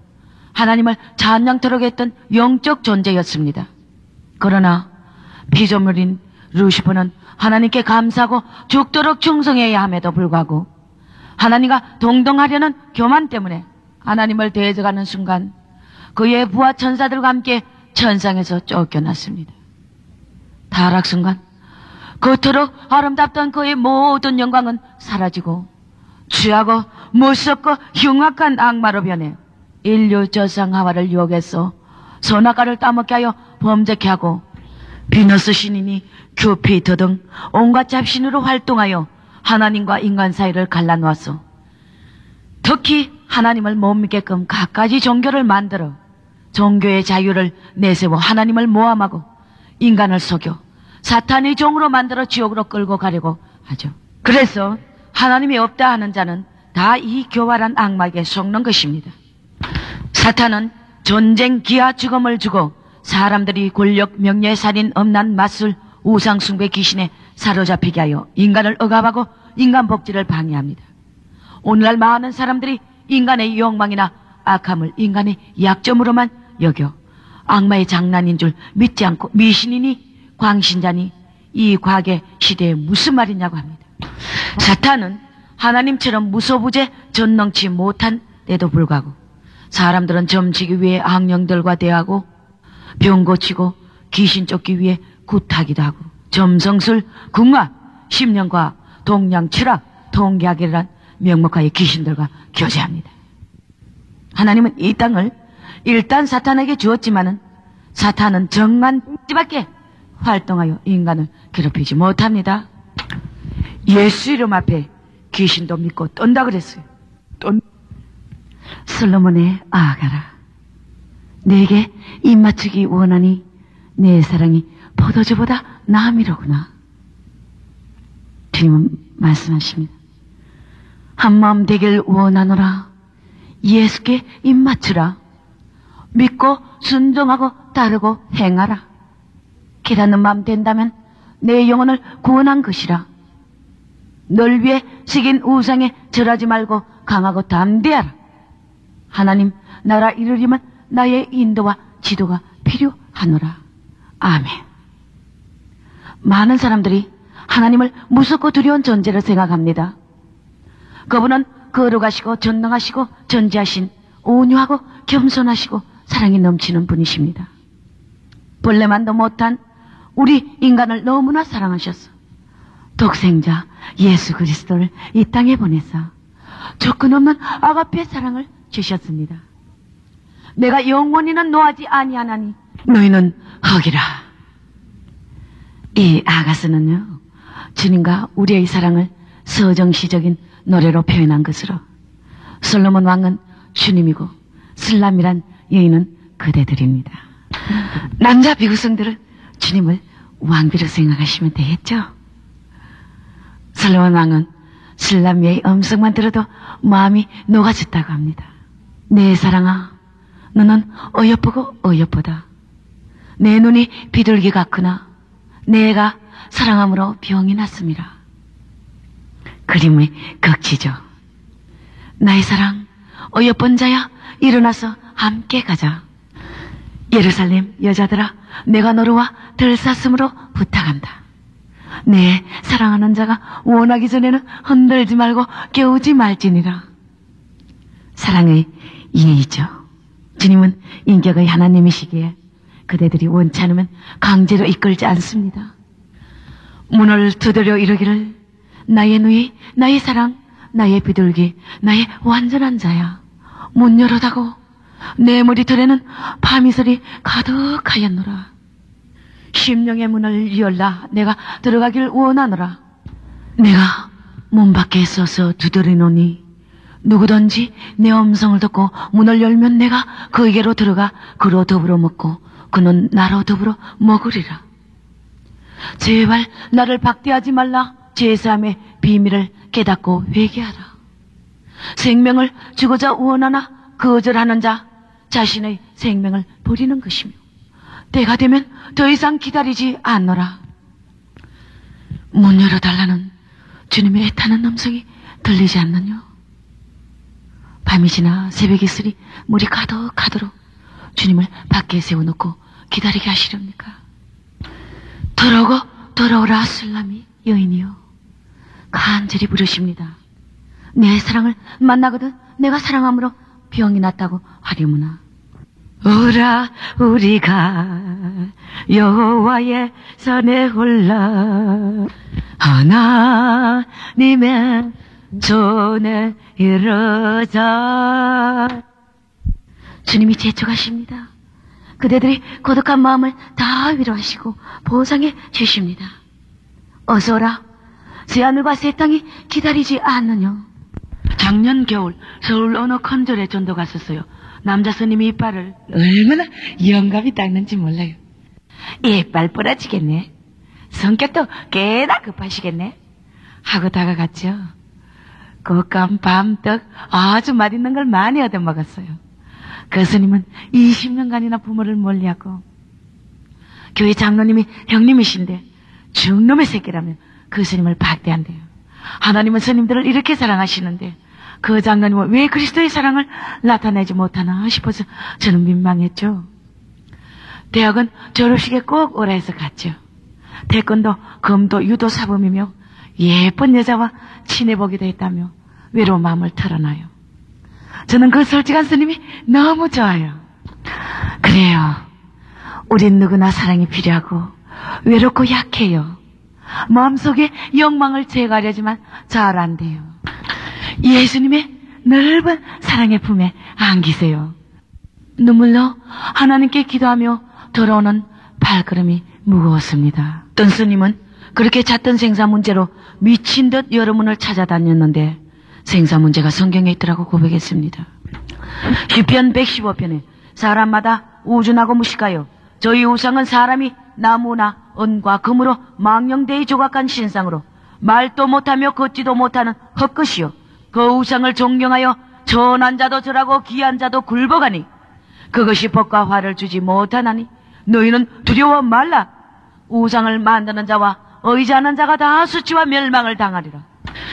하나님을 찬양토록 했던 영적 존재였습니다. 그러나 피조물인 루시퍼는 하나님께 감사하고 죽도록 충성해야 함에도 불구하고 하나님과 동등하려는 교만 때문에 하나님을 대적하는 순간 그의 부하 천사들과 함께 천상에서 쫓겨났습니다. 타락 순간 그토록 아름답던 그의 모든 영광은 사라지고 취하고 무섭고 흉악한 악마로 변해 인류 저상 하와를 유혹해서 선악과를 따먹게 하여 범죄케 하고 비너스 신인이 큐피터 등 온갖 잡신으로 활동하여 하나님과 인간 사이를 갈라놓았어. 특히 하나님을 못 믿게끔 갖가지 종교를 만들어 종교의 자유를 내세워 하나님을 모함하고 인간을 속여 사탄의 종으로 만들어 지옥으로 끌고 가려고 하죠. 그래서 하나님이 없다 하는 자는 다 이 교활한 악마에게 속는 것입니다. 사탄은 전쟁, 기아, 죽음을 주고 사람들이 권력, 명예, 살인, 음란, 마술, 우상숭배 귀신에 사로잡히게 하여 인간을 억압하고 인간 복지를 방해합니다. 오늘날 많은 사람들이 인간의 욕망이나 악함을 인간의 약점으로만 여겨 악마의 장난인 줄 믿지 않고 미신이니 광신자니 이 과거 시대에 무슨 말이냐고 합니다. 사탄은 하나님처럼 무소부재 전능치 못한 데도 불구하고 사람들은 점치기 위해 악령들과 대하고 병 고치고 귀신 쫓기 위해 굿하기도 하고 점성술, 궁화, 심령과 동양, 철학, 통계학이란 명목하에 귀신들과 교제합니다. 하나님은 이 땅을 일단 사탄에게 주었지만은 사탄은 정한 띠밖에 활동하여 인간을 괴롭히지 못합니다. 예수 이름 앞에 귀신도 믿고 떤다 그랬어요. 솔로몬의 아가라, 내게 입맞추기 원하니 내 사랑이 포도주보다 나미로구나. 주님은 말씀하십니다. 한마음 되길 원하노라. 예수께 입맞추라. 믿고 순종하고 따르고 행하라. 깨닫는 마음 된다면 내 영혼을 구원한 것이라. 널 위해 새긴 우상에 절하지 말고 강하고 담대하라. 하나님 나라 이루려면 나의 인도와 지도가 필요하노라. 아멘. 많은 사람들이 하나님을 무섭고 두려운 존재로 생각합니다. 그분은 거룩하시고 전능하시고 전지하신 온유하고 겸손하시고 사랑이 넘치는 분이십니다. 본래만도 못한 우리 인간을 너무나 사랑하셔서 독생자 예수 그리스도를 이 땅에 보내사 조건 없는 아가페 사랑을 주셨습니다. 내가 영원히는 노하지 아니하나니 너희는 흑이라. 이 아가스는요, 주님과 우리의 사랑을 서정시적인 노래로 표현한 것으로 솔로몬 왕은 주님이고 슬람이란 여인은 그대들입니다. 남자 비구성들은 주님을 왕비로 생각하시면 되겠죠? 솔로몬 왕은 신랑미의 음성만 들어도 마음이 녹아졌다고 합니다. 내 사랑아, 너는 어여쁘고 어여쁘다. 내 눈이 비둘기 같구나. 내가 사랑함으로 병이 났습니다. 그림의 극치죠. 나의 사랑, 어여쁜 자야, 일어나서 함께 가자. 예루살렘 여자들아, 내가 너로와 들사슴으로 부탁한다. 내 사랑하는 자가 원하기 전에는 흔들지 말고 깨우지 말지니라. 사랑의 이해이죠. 주님은 인격의 하나님이시기에 그대들이 원치 않으면 강제로 이끌지 않습니다. 문을 두드려 이르기를 나의 누이, 나의 사랑, 나의 비둘기, 나의 완전한 자야. 문 열어다고 내 머리털에는 밤이슬이 가득하였노라. 심령의 문을 열라. 내가 들어가길 원하노라. 내가 문 밖에 서서 두드리노니 누구든지 내 음성을 듣고 문을 열면 내가 그에게로 들어가 그로 더불어 먹고 그는 나로 더불어 먹으리라. 제발 나를 박대하지 말라. 제사함의 비밀을 깨닫고 회개하라. 생명을 주고자 원하나 거절하는 자 자신의 생명을 버리는 것이며 때가 되면 더 이상 기다리지 않노라. 문 열어달라는 주님의 애타는 음성이 들리지 않느냐? 밤이 지나 새벽이 있으리 물이 가득하도록 주님을 밖에 세워놓고 기다리게 하시렵니까? 돌아오라 술람이 여인이여, 간절히 부르십니다. 내 사랑을 만나거든 내가 사랑함으로 병이 났다고 하려무나. 오라 우리가 여호와의 산에 올라 하나님의 손에 이르자. 주님이 재촉하십니다. 그대들이 고독한 마음을 다 위로하시고 보상해 주십니다. 어서 오라. 새하늘과 새 땅이 기다리지 않느냐. 작년 겨울 서울 어느 컨절에 전도 갔었어요. 남자 스님이 이빨을 얼마나 영감이 닦는지 몰라요. 이빨 부러지겠네. 성격도 꽤나 급하시겠네. 하고 다가갔죠. 곶감, 밤떡 아주 맛있는 걸 많이 얻어먹었어요. 그 스님은 20년간이나 부모를 멀리하고 교회 장로님이 형님이신데 중놈의 새끼라면 그 스님을 박대한대요. 하나님은 스님들을 이렇게 사랑하시는데 그 장로님은 왜 그리스도의 사랑을 나타내지 못하나 싶어서 저는 민망했죠. 대학은 졸업식에 꼭 오라 해서 갔죠. 태권도, 검도, 유도 사범이며 예쁜 여자와 친해보기도 했다며 외로운 마음을 털어놔요. 저는 그 솔직한 스님이 너무 좋아요. 그래요. 우린 누구나 사랑이 필요하고 외롭고 약해요. 마음속에 욕망을 제거하려지만 잘 안 돼요. 예수님의 넓은 사랑의 품에 안기세요. 눈물로 하나님께 기도하며 돌아오는 발걸음이 무거웠습니다. 어떤 스님은 그렇게 잦던 생사 문제로 미친 듯 여러 문을 찾아다녔는데 생사 문제가 성경에 있더라고 고백했습니다. 시편 115편에 사람마다 우준하고 무식하여 저희 우상은 사람이 나무나 은과 금으로 망령되이 조각한 신상으로 말도 못하며 걷지도 못하는 헛것이요 그 우상을 존경하여 전한 자도 절하고 귀한 자도 굴복하니 그것이 법과 화를 주지 못하나니 너희는 두려워 말라. 우상을 만드는 자와 의지하는 자가 다 수치와 멸망을 당하리라.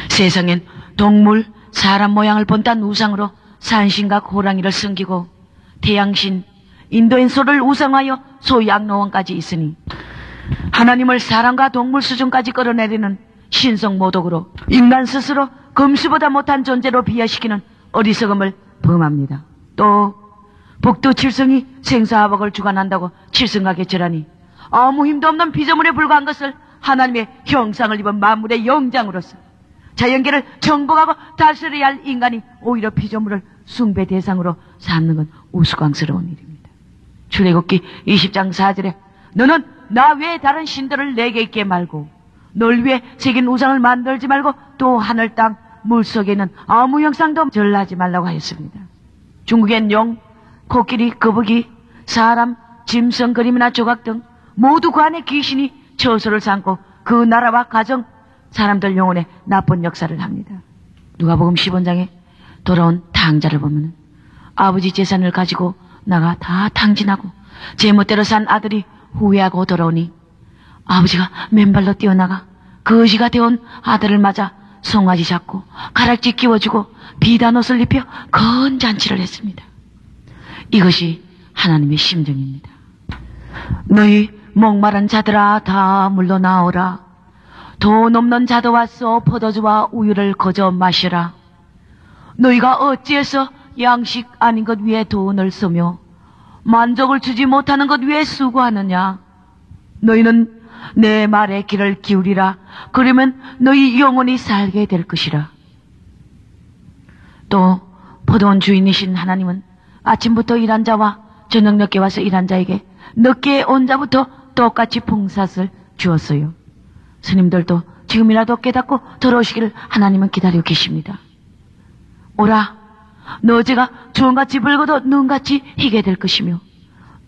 세상엔 동물, 사람 모양을 본딴 우상으로 산신과 호랑이를 섬기고 태양신, 인도인 소를 우상하여 소양로원까지 있으니 하나님을 사람과 동물 수준까지 끌어내리는 신성모독으로 인간 스스로 금수보다 못한 존재로 비하시키는 어리석음을 범합니다. 또 복도 칠성이 생사화복을 주관한다고 칠성하게 절하니 아무 힘도 없는 피조물에 불과한 것을 하나님의 형상을 입은 만물의 영장으로서 자연계를 정복하고 다스려야 할 인간이 오히려 피조물을 숭배 대상으로 삼는 건 우스꽝스러운 일입니다. 출애굽기 20장 4절에 너는 나 외에 다른 신들을 내게 있게 말고 널 위해 새긴 우상을 만들지 말고 또 하늘 땅 물속에 있는 아무 형상도 절하지 말라고 하였습니다. 중국엔 용, 코끼리, 거북이, 사람, 짐승, 그림이나 조각 등 모두 그 안에 귀신이 처소를 삼고 그 나라와 가정, 사람들 영혼에 나쁜 역사를 합니다. 누가복음 10원장에 돌아온 탕자를 보면 아버지 재산을 가지고 나가 다 탕진하고 제멋대로 산 아들이 후회하고 돌아오니 아버지가 맨발로 뛰어나가 거지가 되어온 아들을 맞아 송아지 잡고 가락지 끼워주고 비단 옷을 입혀 건잔치를 했습니다. 이것이 하나님의 심정입니다. 너희 목마른 자들아 다 물러나오라. 돈 없는 자도 왔어 포도주와 우유를 거저 마시라. 너희가 어찌해서 양식 아닌 것 위에 돈을 쓰며 만족을 주지 못하는 것 위에 수고하느냐. 너희는 내 말에 귀를 기울이라. 그러면 너희 영혼이 살게 될 것이라. 또 포도원 주인이신 하나님은 아침부터 일한 자와 저녁 늦게 와서 일한 자에게 늦게 온 자부터 똑같이 봉사를 주었어요. 스님들도 지금이라도 깨닫고 들어오시기를 하나님은 기다리고 계십니다. 오라, 너 어제가 주홍같이 붉어도 눈같이 희게 될 것이며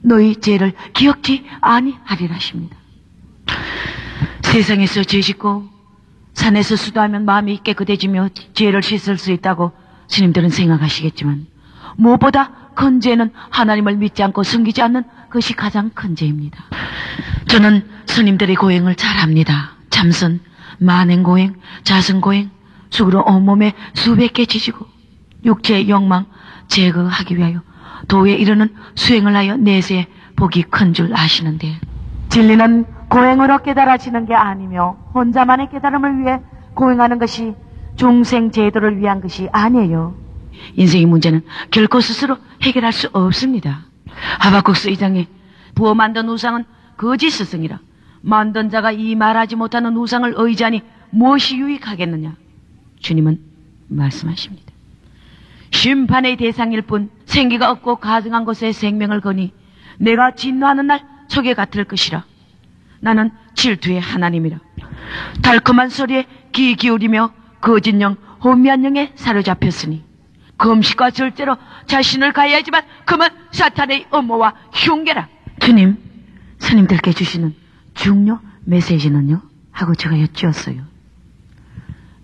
너희 죄를 기억지 아니하리라 하십니다. 세상에서 죄 짓고 산에서 수도하면 마음이 깨끗해지며 죄를 씻을 수 있다고 스님들은 생각하시겠지만 무엇보다 큰 죄는 하나님을 믿지 않고 섬기지 않는 것이 가장 큰 죄입니다. 저는 스님들의 고행을 잘 압니다. 참선, 만행고행, 자승고행, 수구로 온몸에 수백 개 지지고 육체의 욕망 제거하기 위하여 도에 이르는 수행을 하여 내세에 복이 큰 줄 아시는데 진리는 고행으로 깨달아지는 게 아니며 혼자만의 깨달음을 위해 고행하는 것이 중생 제도를 위한 것이 아니에요. 인생의 문제는 결코 스스로 해결할 수 없습니다. 하박국서 2장에 부어 만든 우상은 거짓 스승이라. 만든 자가 이 말하지 못하는 우상을 의지하니 무엇이 유익하겠느냐. 주님은 말씀하십니다. 심판의 대상일 뿐 생기가 없고 가증한 곳에 생명을 거니 내가 진노하는 날 속에 같을 것이라. 나는 질투의 하나님이라. 달콤한 소리에 귀 기울이며 거짓 영, 혼미한 영에 사로잡혔으니 금식과 절제로 자신을 가해야지만 그만 사탄의 음모와 흉계라. 주님, 스님들께 주시는 중요 메시지는요? 하고 제가 여쭈었어요.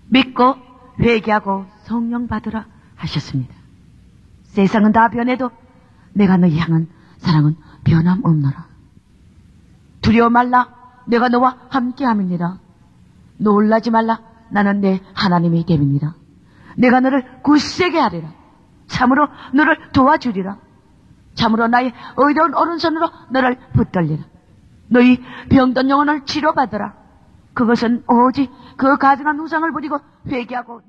믿고 회개하고 성령 받으라 하셨습니다. 세상은 다 변해도 내가 너희 향한 사랑은 변함없노라. 두려워 말라. 내가 너와 함께함이니라. 놀라지 말라. 나는 내 하나님의 됨이니라. 내가 너를 굳세게 하리라. 참으로 너를 도와주리라. 참으로 나의 의로운 오른손으로 너를 붙들리라. 너희 병든 영혼을 치료받으라. 그것은 오직 그 가증한 우상을 버리고 회개하고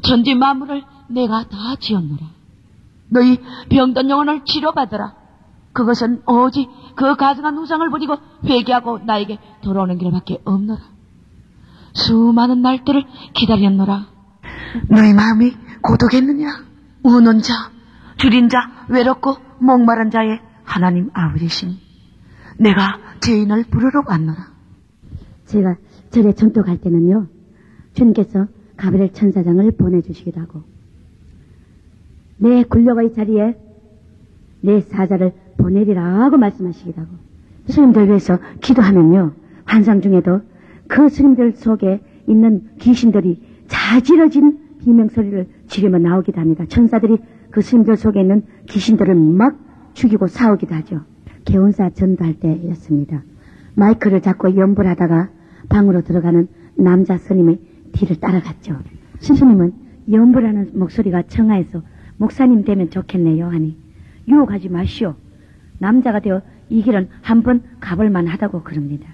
천지 만물을 내가 다 지었노라. 너희 병든 영혼을 치료받으라. 그것은 오직 그 가증한 우상을 버리고 회개하고 나에게 돌아오는 길밖에 없노라. 수많은 날들을 기다렸노라. 너희 마음이 고독했느냐? 우는 자, 줄인 자, 외롭고 목마른 자의 하나님 아버지시니 내가 죄인을 부르러 왔노라. 제가 절에 전도갈 때는요, 주님께서 가브리엘 천사장을 보내주시기도 하고 내 굴려의 자리에 내 사자를 보내리라 하고 말씀하시기도 하고 스님들 위해서 기도하면요, 환상 중에도 그 스님들 속에 있는 귀신들이 자지러진 비명소리를 지르며 나오기도 합니다. 천사들이 그 스님들 속에 있는 귀신들을 막 죽이고 싸우기도 하죠. 개운사 전도할 때였습니다. 마이크를 잡고 연불 하다가 방으로 들어가는 남자 스님의 뒤를 따라갔죠. 스님은 연불하는 목소리가 청하해서 목사님 되면 좋겠네요 하니 유혹하지 마시오. 남자가 되어 이 길은 한 번 가볼만 하다고 그럽니다.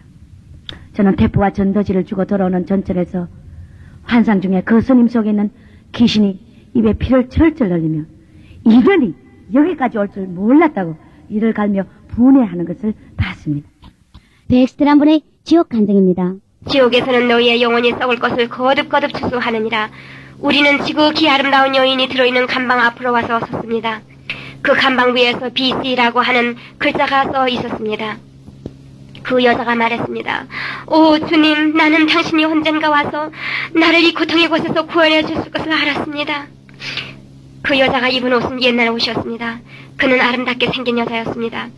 저는 태포와 전도지를 주고 돌아오는 전철에서 환상 중에 그 스님 속에 있는 귀신이 입에 피를 철철 흘리며 이러니 여기까지 올 줄 몰랐다고 이를 갈며 분해하는 것을 봤습니다. 백스트란 분의 지옥 간증입니다. 지옥에서는 너희의 영혼이 썩을 것을 거듭거듭 추수하느니라. 우리는 지극히 아름다운 여인이 들어있는 간방 앞으로 와서 섰습니다. 그 간방 위에서 BC라고 하는 글자가 써 있었습니다. 그 여자가 말했습니다. 오 주님, 나는 당신이 언젠가 와서 나를 이 고통의 곳에서 구원해 주실 것을 알았습니다. 그 여자가 입은 옷은 옛날 옷이었습니다. 그는 아름답게 생긴 여자였습니다.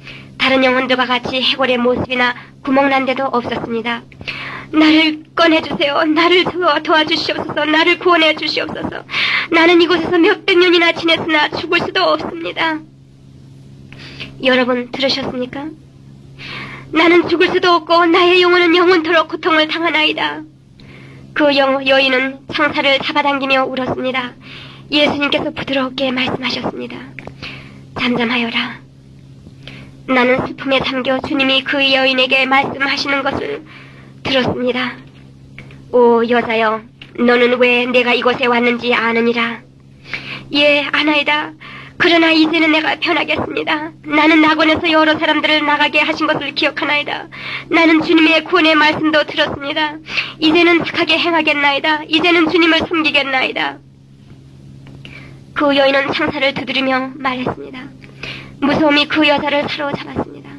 다른 영혼들과 같이 해골의 모습이나 구멍난 데도 없었습니다. 나를 꺼내주세요. 나를 도와주시옵소서. 나를 구원해 주시옵소서. 나는 이곳에서 몇백 년이나 지냈으나 죽을 수도 없습니다. 여러분 들으셨습니까? 나는 죽을 수도 없고 나의 영혼은 영원토록 고통을 당하나이다. 그 여인은 창살을 잡아당기며 울었습니다. 예수님께서 부드럽게 말씀하셨습니다. 잠잠하여라. 나는 슬픔에 잠겨 주님이 그 여인에게 말씀하시는 것을 들었습니다. 오 여자여, 너는 왜 내가 이곳에 왔는지 아느니라. 예, 아나이다. 그러나 이제는 내가 변하겠습니다. 나는 낙원에서 여러 사람들을 나가게 하신 것을 기억하나이다. 나는 주님의 구원의 말씀도 들었습니다. 이제는 착하게 행하겠나이다. 이제는 주님을 섬기겠나이다. 그 여인은 창살을 두드리며 말했습니다. 무서움이 그 여자를 사로잡았습니다.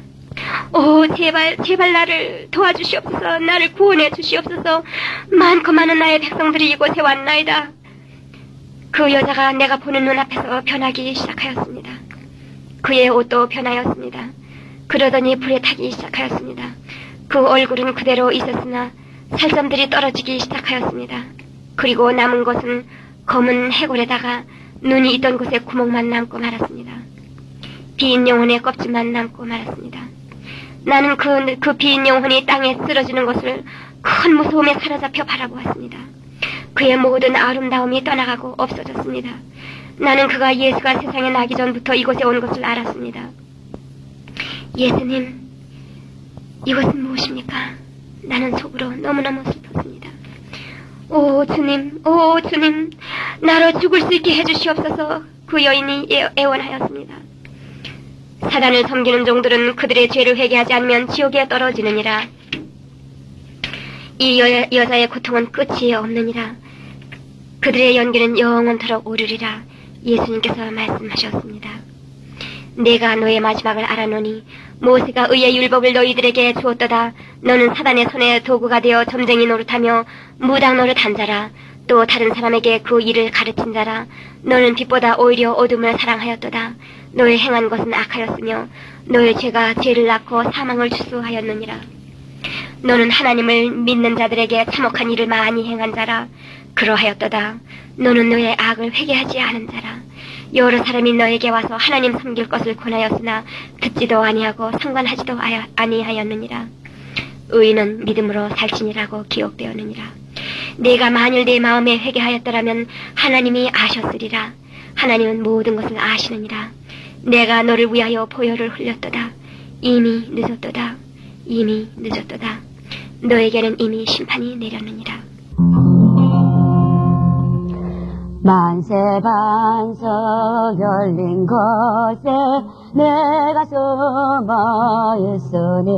오, 제발 나를 도와주시옵소서. 나를 구원해 주시옵소서. 많고 많은 나의 백성들이 이곳에 왔나이다. 그 여자가 내가 보는 눈앞에서 변하기 시작하였습니다. 그의 옷도 변하였습니다. 그러더니 불에 타기 시작하였습니다. 그 얼굴은 그대로 있었으나 살점들이 떨어지기 시작하였습니다. 그리고 남은 것은 검은 해골에다가 눈이 있던 곳에 구멍만 남고 말았습니다. 빈 영혼의 껍질만 남고 말았습니다. 나는 그 빈 영혼이 땅에 쓰러지는 것을 큰 무서움에 사로잡혀 바라보았습니다. 그의 모든 아름다움이 떠나가고 없어졌습니다. 나는 그가 예수가 세상에 나기 전부터 이곳에 온 것을 알았습니다. 예수님, 이것은 무엇입니까? 나는 속으로 너무너무 슬펐습니다. 오 주님, 나로 죽을 수 있게 해주시옵소서. 그 여인이 애원하였습니다. 사단을 섬기는 종들은 그들의 죄를 회개하지 않으면 지옥에 떨어지느니라. 이 여자의 고통은 끝이 없느니라. 그들의 연기는 영원토록 오르리라. 예수님께서 말씀하셨습니다. 내가 너의 마지막을 알아노니 모세가 의의 율법을 너희들에게 주었도다. 너는 사단의 손에 도구가 되어 점쟁이 노릇하며 무당 노릇한 자라. 또 다른 사람에게 그 일을 가르친 자라. 너는 빛보다 오히려 어둠을 사랑하였도다. 너의 행한 것은 악하였으며 너의 죄가 죄를 낳고 사망을 추수하였느니라. 너는 하나님을 믿는 자들에게 참혹한 일을 많이 행한 자라. 그러하였도다. 너는 너의 악을 회개하지 않은 자라. 여러 사람이 너에게 와서 하나님 섬길 것을 권하였으나 듣지도 아니하고 상관하지도 아니하였느니라. 의인은 믿음으로 살지니라고 기록되었느니라. 네가 만일 내 마음에 회개하였더라면 하나님이 아셨으리라. 하나님은 모든 것을 아시느니라. 내가 너를 위하여 보혈을 흘렸도다. 이미 늦었도다. 이미 늦었도다. 너에게는 이미 심판이 내렸느니라. 만세반석 열린 곳에 내가 숨어 있으니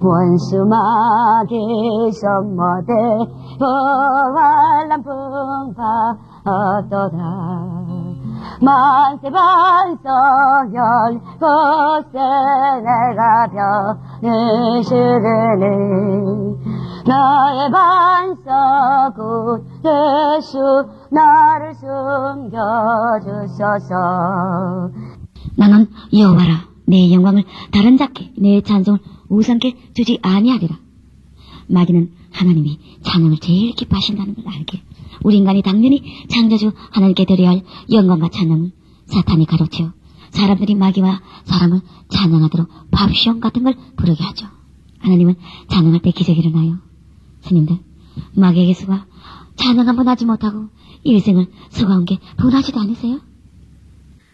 원수마귀 손못에 보활란 풍파었도다. 만세반석 열린 곳에 내가 변해시리니 나의 반석 구대수 나를 숨겨주소서. 나는 여호와라 내 영광을 다른 자께 내 찬송을 우상께 주지 아니하리라. 마귀는 하나님이 찬양을 제일 기뻐하신다는 걸 알게 우리 인간이 당연히 창조주 하나님께 드려야 할 영광과 찬양을 사탄이 가로채어 사람들이 마귀와 사람을 찬양하도록 팝숑 같은 걸 부르게 하죠. 하나님은 찬양할 때 기적이 일어나요. 스님들, 마귀에게 수가 찬양 한번 하지 못하고 일생을 수고한 게 분하지도 않으세요?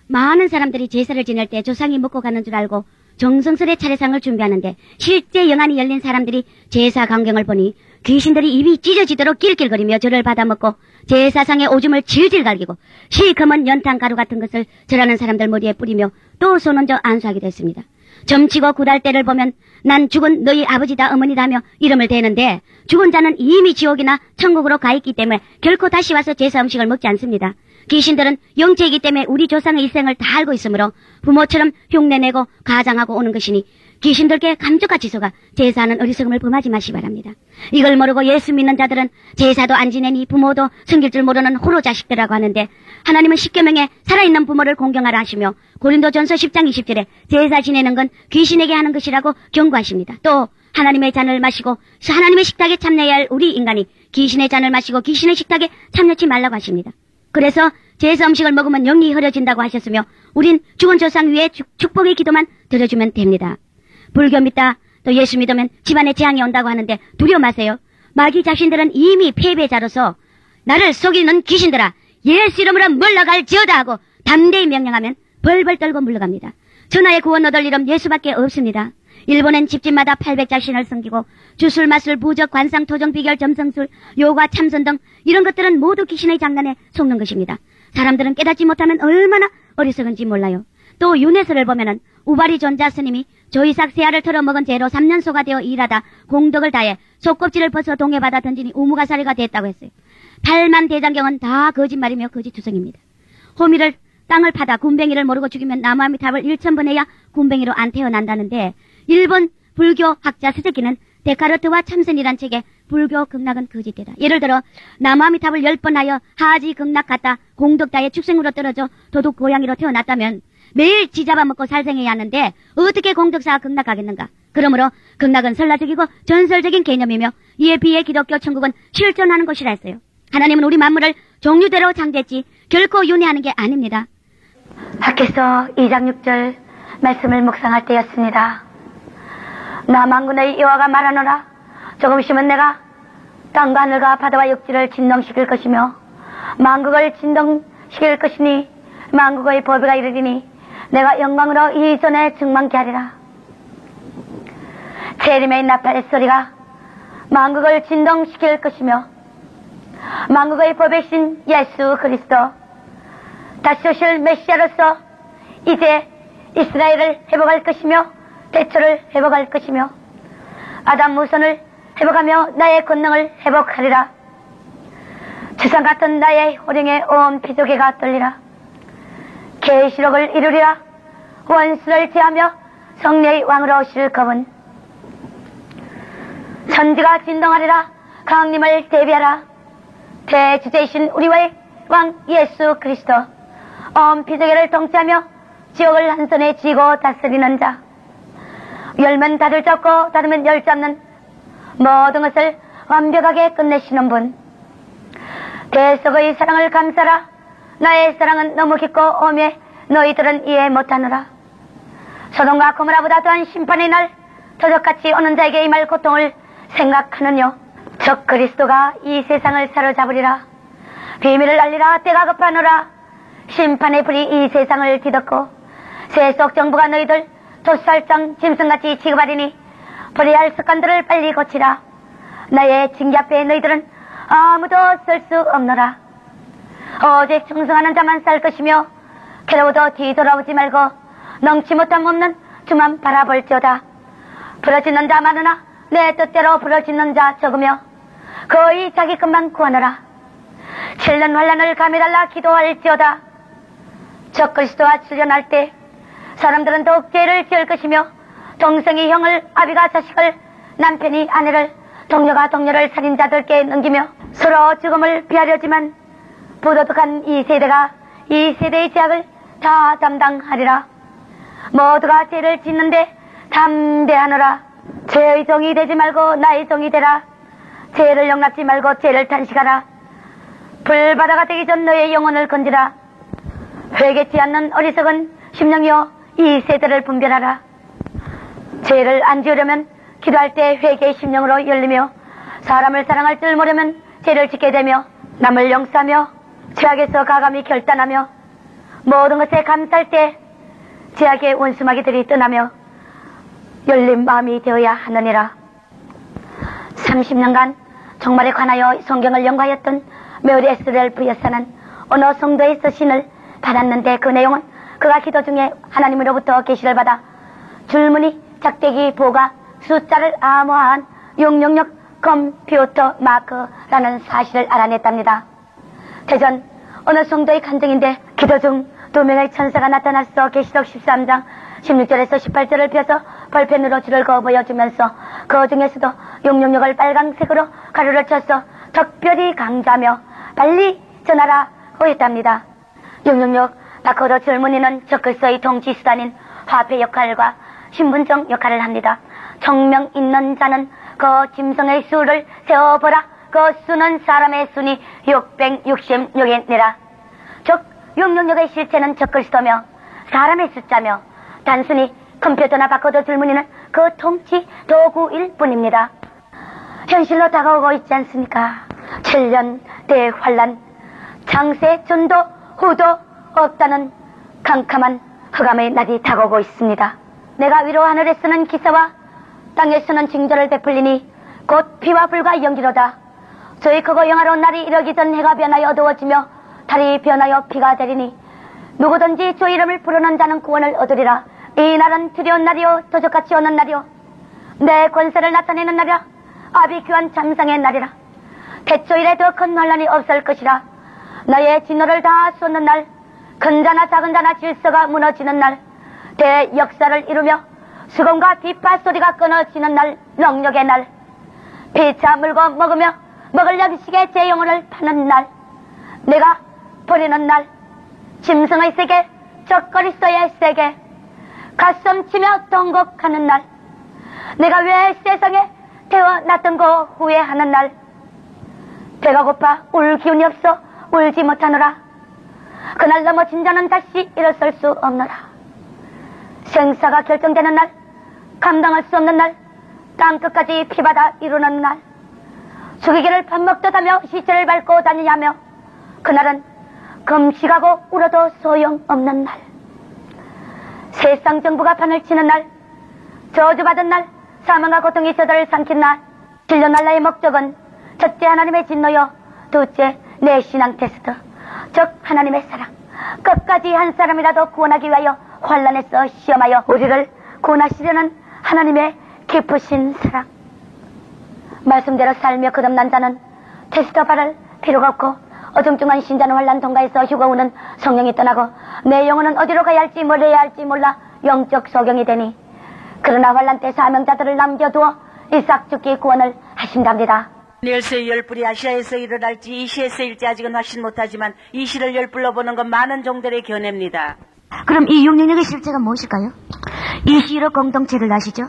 많은 사람들이 제사를 지낼 때 조상이 먹고 가는 줄 알고 정성스레 차례상을 준비하는데 실제 연안이 열린 사람들이 제사 광경을 보니 귀신들이 입이 찢어지도록 낄낄거리며 절을 받아먹고 제사상에 오줌을 질질 갈기고 시커먼 연탄 가루 같은 것을 절하는 사람들 머리에 뿌리며 또 손 얹어 안수하기도 했습니다. 점치고 구달 때를 보면 난 죽은 너희 아버지다 어머니다며 이름을 대는데 죽은 자는 이미 지옥이나 천국으로 가 있기 때문에 결코 다시 와서 제사 음식을 먹지 않습니다. 귀신들은 영체이기 때문에 우리 조상의 일생을 다 알고 있으므로 부모처럼 흉내내고 가장하고 오는 것이니 귀신들께 감쪽같이 속아 제사하는 어리석음을 범하지 마시기 바랍니다. 이걸 모르고 예수 믿는 자들은 제사도 안 지내니 부모도 섬길 줄 모르는 호로 자식들이라고 하는데 하나님은 십계명에 살아있는 부모를 공경하라 하시며 고린도전서 10장 20절에 제사 지내는 건 귀신에게 하는 것이라고 경고하십니다. 또 하나님의 잔을 마시고 하나님의 식탁에 참여해야 할 우리 인간이 귀신의 잔을 마시고 귀신의 식탁에 참여치 말라고 하십니다. 그래서 제사 음식을 먹으면 영이 흐려진다고 하셨으며 우린 죽은 조상 위에 축복의 기도만 드려주면 됩니다. 불교 믿다 또 예수 믿으면 집안에 재앙이 온다고 하는데 두려워 마세요. 마귀 자신들은 이미 패배자로서 나를 속이는 귀신들아 예수 이름으로 물러갈지어다 하고 담대히 명령하면 벌벌 떨고 물러갑니다. 천하의 구원 얻을 이름 예수밖에 없습니다. 일본은 집집마다 800자신을 섬기고 주술, 마술, 부적, 관상, 토정, 비결, 점성술, 요가, 참선 등 이런 것들은 모두 귀신의 장난에 속는 것입니다. 사람들은 깨닫지 못하면 얼마나 어리석은지 몰라요. 또 윤회서를 보면은 우바리 존자 스님이 조이삭 새알을 털어먹은 죄로 3년 소가 되어 일하다 공덕을 다해 속껍질을 벗어 동해바다 던지니 우무가사리가 됐다고 했어요. 8만 대장경은 다 거짓말이며 거짓투성입니다. 호미를 땅을 파다 군뱅이를 모르고 죽이면 나무아미탑을 1000번 해야 군뱅이로 안 태어난다는데 일본 불교 학자 스즈키는 데카르트와 참선이란 책에 불교 극락은 거짓되다. 예를 들어 나무아미탑을 10번 하여 하지 극락 갔다 공덕다에 축생으로 떨어져 도둑 고양이로 태어났다면 매일 지 잡아먹고 살생해야 하는데 어떻게 공덕사가 극락 가겠는가. 그러므로 극락은 설라적이고 전설적인 개념이며 이에 비해 기독교 천국은 실존하는 것이라 했어요. 하나님은 우리 만물을 종류대로 창조했지 결코 윤회하는 게 아닙니다. 학께서 2장 6절 말씀을 묵상할 때였습니다. 나 만군의 여호와가 말하노라. 조금 있으면 내가 땅과 하늘과 바다와 육지를 진동시킬 것이며 만국을 진동시킬 것이니 만국의 법회가 이르리니 내가 영광으로 이 전에 증망케 하리라. 재림의 나팔의 소리가 만국을 진동시킬 것이며 만국의 법이신 예수 그리스도 다시 오실 메시아로서 이제 이스라엘을 회복할 것이며 대초를 회복할 것이며 아담 무선을 회복하며 나의 권능을 회복하리라. 주상 같은 나의 호령에 온 피조개가 떨리라. 계시록을 이루리라. 원수를 제하며 성례의 왕으로 오실 검은 천지가 진동하리라. 강림을 대비하라. 대주제이신 우리의 왕 예수 그리스도 온 피조개를 통치하며 지옥을 한 손에 쥐고 다스리는 자, 열면 다들 잡고 닫으면 열 잡는 모든 것을 완벽하게 끝내시는 분, 대속의 사랑을 감사라. 나의 사랑은 너무 깊고 오매 너희들은 이해 못하느라. 소돔과 고모라보다 더한 심판의 날 도적같이 오는 자에게 임할 고통을 생각하느뇨. 적 그리스도가 이 세상을 사로잡으리라. 비밀을 알리라. 때가 급하노라. 심판의 불이 이 세상을 뒤덮고 세속 정부가 너희들 도살장 짐승같이 취급하리니 불의할 습관들을 빨리 고치라. 나의 징계 앞에 너희들은 아무도 설 수 없노라. 오직 충성하는 자만 살 것이며 괴로워도 뒤돌아오지 말고 넘치 못함 없는 주만 바라볼지어다. 부러지는 자 많으나 내 뜻대로 부러지는 자 적으며 거의 자기 것만 구하노라. 7년 환란을 감해달라 기도할지어다. 적 그리스도가 출현할 때 사람들은 더욱 죄를 지을 것이며 동생이 형을, 아비가 자식을, 남편이 아내를, 동료가 동료를 살인자들께 넘기며 서로 죽음을 피하려지만 부도덕한 이 세대가 이 세대의 죄악을 다 담당하리라. 모두가 죄를 짓는데 담대하노라. 죄의 종이 되지 말고 나의 종이 되라. 죄를 용납지 말고 죄를 탄식하라. 불바다가 되기 전 너의 영혼을 건지라. 회개치 않는 어리석은 심령이여 이 세대를 분별하라. 죄를 안 지으려면 기도할 때 회개의 심령으로 열리며 사람을 사랑할 줄 모르면 죄를 짓게 되며 남을 용서하며 죄악에서 가감히 결단하며 모든 것에 감사할 때 죄악의 원수마귀들이 떠나며 열린 마음이 되어야 하느니라. 30년간 종말에 관하여 성경을 연구하였던 메리 에스렐프 여사는 어느 성도에서 신을 받았는데 그 내용은 그가 기도 중에 하나님으로부터 계시를 받아 줄무늬, 작대기, 보가, 숫자를 암호화한 666 컴퓨터 마크라는 사실을 알아냈답니다. 대전 어느 성도의 간증인데 기도 중 2명의 천사가 나타나서 계시록 13장 16절에서 18절을 펴서 볼펜으로 줄을 그어 보여주면서 그 중에서도 666을 빨강색으로 가루를 쳐서 특별히 강조하며 빨리 전하라고 했답니다. 666 바코드 줄무늬는 적글서의 통치수단인 화폐 역할과 신분증 역할을 합니다. 청명 있는 자는 그 짐승의 수를 세어보라. 그 수는 사람의 수니 666이니라. 즉 666의 실체는 적글수도며 사람의 숫자며 단순히 컴퓨터나 바코드 줄무늬는 그 통치 도구일 뿐입니다. 현실로 다가오고 있지 않습니까? 7년 대환란, 장세 전도 후도 없다는 캄캄한 흑암의 날이 다가오고 있습니다. 내가 위로 하늘에 쓰는 기사와 땅에 쓰는 징조를 베풀리니 곧 피와 불과 연기로다. 저희 크고 영화로운 날이 이르기 전 해가 변하여 어두워지며 달이 변하여 피가 되리니 누구든지 주 이름을 부르는 자는 구원을 얻으리라. 이 날은 두려운 날이요 도적같이 오는 날이요 내 권세를 나타내는 날이라. 아비 귀한 잠상의 날이라. 태초일에 더 큰 환란이 없을 것이라. 나의 진노를 다 쏟는 날, 큰 자나 작은 자나 질서가 무너지는 날, 대역사를 이루며 수건과 빗바 소리가 끊어지는 날, 능력의 날, 피차 물고 먹으며 먹을 양식에 제 영혼을 파는 날, 내가 버리는 날, 짐승의 세계, 저 그리스도의 세계, 가슴 치며 통곡하는 날, 내가 왜 세상에 태어났던 거 후회하는 날, 배가 고파 울 기운이 없어 울지 못하노라. 그날 넘어진 자는 다시 일어설 수 없노라. 생사가 결정되는 날, 감당할 수 없는 날, 땅끝까지 피바다 이루는 날, 죽이기를 밥 먹듯 하며 시체를 밟고 다니냐며 그날은 금식하고 울어도 소용없는 날, 세상 정부가 판을 치는 날, 저주받은 날, 사망과 고통이 저들을 삼킨 날, 진료날 나의 목적은 첫째 하나님의 진노요, 둘째 내 신앙 테스트, 즉 하나님의 사랑, 끝까지 한 사람이라도 구원하기 위하여 환란에서 시험하여 우리를 구원하시려는 하나님의 깊으신 사랑. 말씀대로 살며 거듭난 자는 테스트 받을 필요가 없고 어중중한 신자는 환란 통과해서 휴가 오는 성령이 떠나고 내 영혼은 어디로 가야 할지 뭘 해야 할지 몰라 영적 소경이 되니 그러나 환란 때 사명자들을 남겨두어 일삭 죽기 구원을 하신답니다. 다니엘서의 열불이 아시아에서 일어날지 이 시에서 일지 아직은 확신 못하지만 이 시를 열불로 보는 건 많은 종들의 견해입니다. 그럼 이 666의 실체가 무엇일까요? 이 시로 공동체를 아시죠?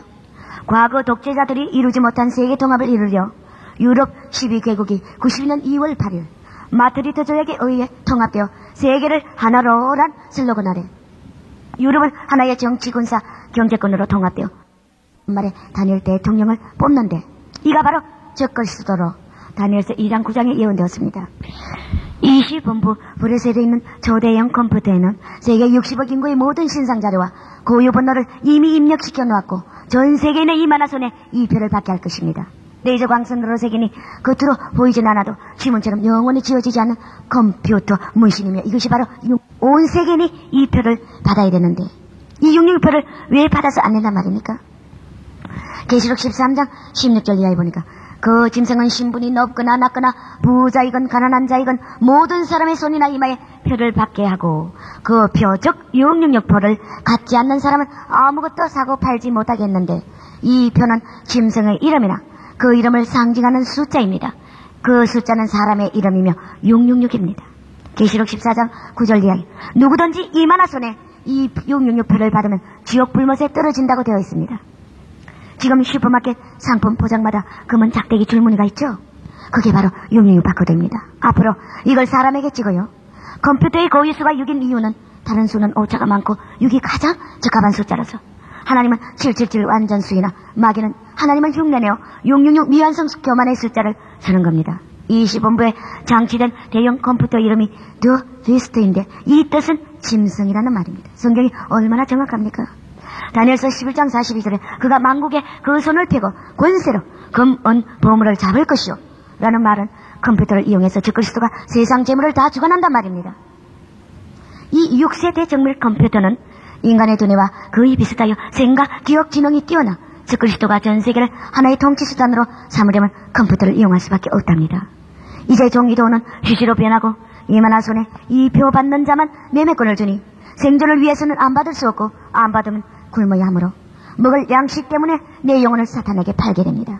과거 독재자들이 이루지 못한 세계 통합을 이루려 유럽 12개국이 92년 2월 8일 마드리드 조약에 의해 통합되어 세계를 하나로란 슬로건 아래 유럽은 하나의 정치, 군사, 경제권으로 통합되어 말에 다니엘 대통령을 뽑는데 이가 바로 적그리스도로 다니엘서 2장 9장에 예언되었습니다. 이 시 본부 브레셀에 있는 초대형 컴퓨터에는 세계 60억 인구의 모든 신상 자료와 고유 번호를 이미 입력시켜 놓았고 전 세계인의 이만한 손에 이 표를 받게 할 것입니다. 레이저 광선으로 새기니 겉으로 보이진 않아도 지문처럼 영원히 지워지지 않는 컴퓨터 문신이며 이것이 바로 온 세계인이 이 표를 받아야 되는데 이 666표를 왜 받아서 안 낸단 말입니까? 계시록 13장 16절 이하에 보니까 그 짐승은 신분이 높거나 낮거나 부자이건 가난한 자이건 모든 사람의 손이나 이마에 표를 받게 하고 그 표, 즉 666표를 갖지 않는 사람은 아무것도 사고 팔지 못하게 했는데 이 표는 짐승의 이름이나 그 이름을 상징하는 숫자입니다. 그 숫자는 사람의 이름이며 666입니다. 계시록 14장 9절 이하에 누구든지 이만한 손에 이 666표를 받으면 지옥 불못에 떨어진다고 되어 있습니다. 지금 슈퍼마켓 상품 포장마다 금은 작대기 줄무늬가 있죠? 그게 바로 666 바코드입니다. 앞으로 이걸 사람에게 찍어요. 컴퓨터의 고유수가 6인 이유는 다른 수는 오차가 많고 6이 가장 적합한 숫자라서 하나님은 777 완전수이나 마귀는 하나님을 흉내내어 666 미완성 교만의 숫자를 쓰는 겁니다. 이 시본부에 장치된 대형 컴퓨터 이름이 The Beast인데 이 뜻은 짐승이라는 말입니다. 성경이 얼마나 정확합니까? 다니엘서 11장 42절에 그가 만국에 그 손을 펴고 권세로 금, 은, 보물을 잡을 것이요 라는 말은 컴퓨터를 이용해서 적그리스도가 세상 재물을 다 주관한단 말입니다. 이 6세대 정밀 컴퓨터는 인간의 두뇌와 거의 비슷하여 생각, 기억, 지능이 뛰어나 적그리스도가 전 세계를 하나의 통치 수단으로 삼으려면 컴퓨터를 이용할 수밖에 없답니다. 이제 종이도는 휴지로 변하고 이만한 손에 이 표 받는 자만 매매권을 주니 생존을 위해서는 안 받을 수 없고 안 받으면 굶어야 하므로 먹을 양식 때문에 내 영혼을 사탄에게 팔게 됩니다.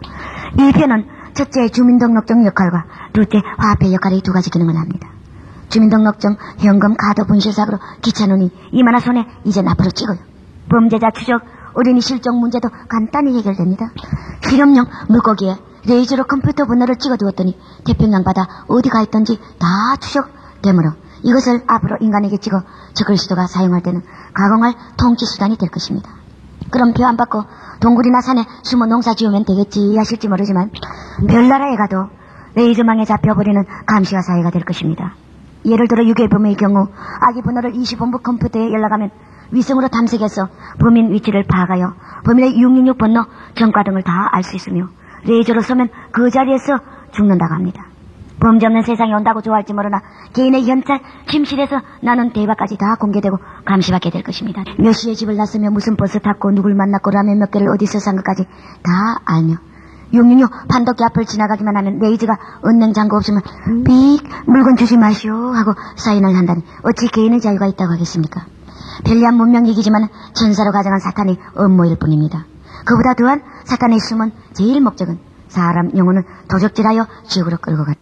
이 표는 첫째 주민등록증 역할과 둘째 화폐 역할의 두 가지 기능을 합니다. 주민등록증, 현금, 카드 분실사고로 귀찮으니 이만한 손에 이제 앞으로 찍어요. 범죄자 추적, 어린이 실종 문제도 간단히 해결됩니다. 실험용 물고기에 레이저로 컴퓨터 번호를 찍어두었더니 태평양 바다 어디 가 있던지 다 추적되므로 이것을 앞으로 인간에게 찍어 적글시도가 사용할 때는 가공할 통치 수단이 될 것입니다. 그럼 표 안 받고 동굴이나 산에 숨어 농사 지으면 되겠지 하실지 모르지만 별나라에 가도 레이저망에 잡혀버리는 감시와 사회가 될 것입니다. 예를 들어 유괴범의 경우 아기 번호를 25본부 컴퓨터에 연락하면 위성으로 탐색해서 범인 위치를 파악하여 범인의 666 번호, 전과 등을 다 알 수 있으며 레이저로 쏘면 그 자리에서 죽는다고 합니다. 범죄 없는 세상이 온다고 좋아할지 모르나 개인의 현찰, 침실에서 나눈 대화까지 다 공개되고 감시받게 될 것입니다. 몇 시에 집을 났으며 무슨 버스 탔고 누굴 만났고 라면 몇 개를 어디서 산 것까지 다 알며 666 판독기 앞을 지나가기만 하면 레이저가 은행 잔고 없으면 삑 물건 주지 마시오 하고 사인을 한다니 어찌 개인의 자유가 있다고 하겠습니까? 편리한 문명이기지만 천사로 가정한 사탄의 업무일 뿐입니다. 그보다 더한 사탄의 숨은 제일 목적은 사람 영혼을 도적질하여 지옥으로 끌고 가.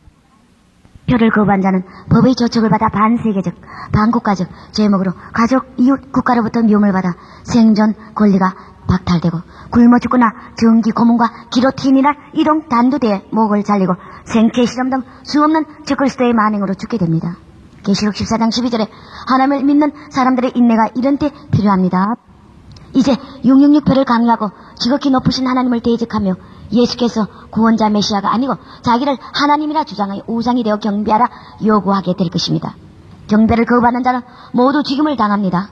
표를 거부한 자는 법의 조촉을 받아 반세계적, 반국가적 제목으로 가족, 이웃, 국가로부터 미움을 받아 생존 권리가 박탈되고 굶어 죽거나 전기 고문과 기로틴이나 이동 단두대에 목을 잘리고 생체 실험 등 수없는 적글시도의 만행으로 죽게 됩니다. 계시록 14장 12절에 하나님을 믿는 사람들의 인내가 이런 때 필요합니다. 이제 666표를 강요하고 지극히 높으신 하나님을 대적하며 예수께서 구원자 메시아가 아니고 자기를 하나님이라 주장하여 우상이 되어 경배하라 요구하게 될 것입니다. 경배를 거부하는 자는 모두 죽임을 당합니다.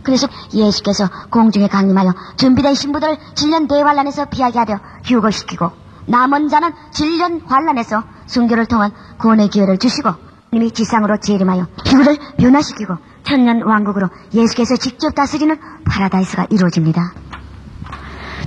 그래서 예수께서 공중에 강림하여 준비된 신부들을 질련 대환란에서 피하게 하려 휴거시키고 남은 자는 질련 환란에서 순교를 통한 구원의 기회를 주시고 이미 지상으로 재림하여 지구를 변화시키고 천년 왕국으로 예수께서 직접 다스리는 파라다이스가 이루어집니다.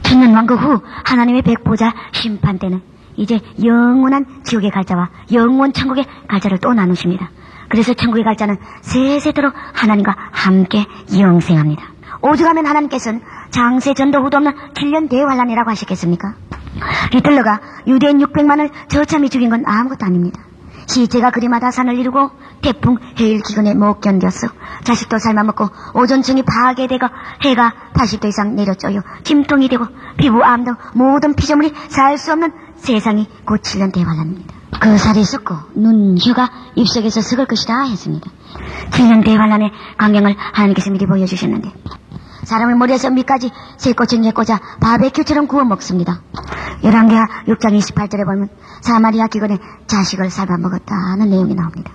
천년 왕국 후 하나님의 백보자 심판 때는 이제 영원한 지옥의 갈자와 영원 천국의 갈자를 또 나누십니다. 그래서 천국의 갈자는 세세토록 하나님과 함께 영생합니다. 오죽하면 하나님께서는 장세 전도 후도 없는 7년 대환란이라고 하셨겠습니까? 히틀러가 유대인 600만을 저참히 죽인 건 아무것도 아닙니다. 시체가 그리마다 산을 이루고 태풍, 해일 기근에 못 견뎠어. 자식도 삶아먹고 오존층이 파괴되고 해가 80도 이상 내려쪄요. 침통이 되고 피부, 암 등 모든 피조물이 살 수 없는 세상이 곧 7년 대환란입니다. 그 살이 썩고 눈, 혀가 입속에서 썩을 것이다 했습니다. 7년 대환란의 광경을 하나님께서 미리 보여주셨는데 사람을 머리에서 밑까지 새꼬챙이에 꽂아 바베큐처럼 구워 먹습니다. 열왕기하 6장 28절에 보면 사마리아 기근에 자식을 삶아먹었다는 내용이 나옵니다.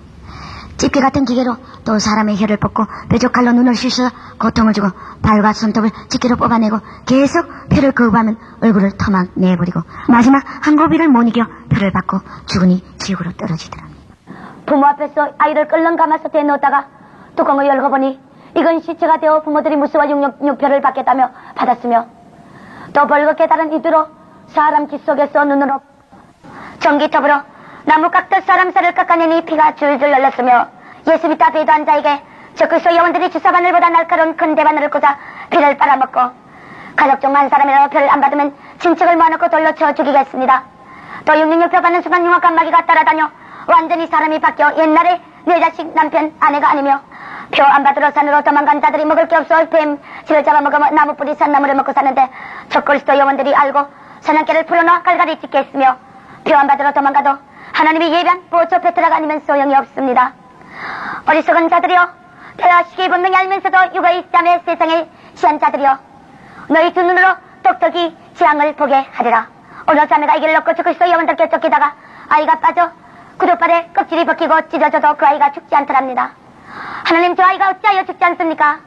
집게 같은 기계로 또 사람의 혀를 뽑고 뾰족칼로 눈을 쑤셔 고통을 주고 발과 손톱을 집게로 뽑아내고 계속 표를 거부하면 얼굴을 터막 내버리고 마지막 한 고비를 못 이겨 표를 받고 죽으니 지옥으로 떨어지더라. 부모 앞에서 아이를 끌렁 감아서 대놓다가 뚜껑을 열고 보니 이건 시체가 되어 부모들이 무수와 666표를 받겠다며 받았으며 또 벌겋게 다른 이두로 사람 집 속에서 눈으로 전기톱으로 나무 깎듯 사람 살을 깎아내니 피가 줄줄 흘렀으며 예수 믿다 배도한 자에게 적그리스도 영혼들이 주사바늘보다 날카로운 큰 대바늘을 꽂아 피를 빨아먹고 가족 중 한 사람이라도 표를 안 받으면 친척을 모아놓고 돌로 쳐 죽이겠습니다. 또 666표 받는 순간 흉악한 마귀가 따라다녀 완전히 사람이 바뀌어 옛날에 내 자식, 남편, 아내가 아니며 표 안 받으러 산으로 도망간 자들이 먹을 게 없어 뱀, 쥐를 잡아먹으며 나무뿌리 산나물을 먹고 사는데 적그리스도 영혼들이 알고 사냥개를 풀어놓아 갈갈이 찢게 했으며 표 안 받으러 도망가도 하나님이 예비한 보초 페트라가 아니면 소용이 없습니다. 어리석은 자들이여 태아시기 본능이 알면서도 육아의 땀의 세상에 시한 자들이여 너희 두 눈으로 똑똑히 재앙을 보게 하리라. 오늘 자매가 이기를 얻고 적그리스도 영혼들께 쫓기다가 아이가 빠져 구둣발에 껍질이 벗기고 찢어져도 그 아이가 죽지 않더랍니다. 하나님 저 아이가 어찌하여 죽지 않습니까?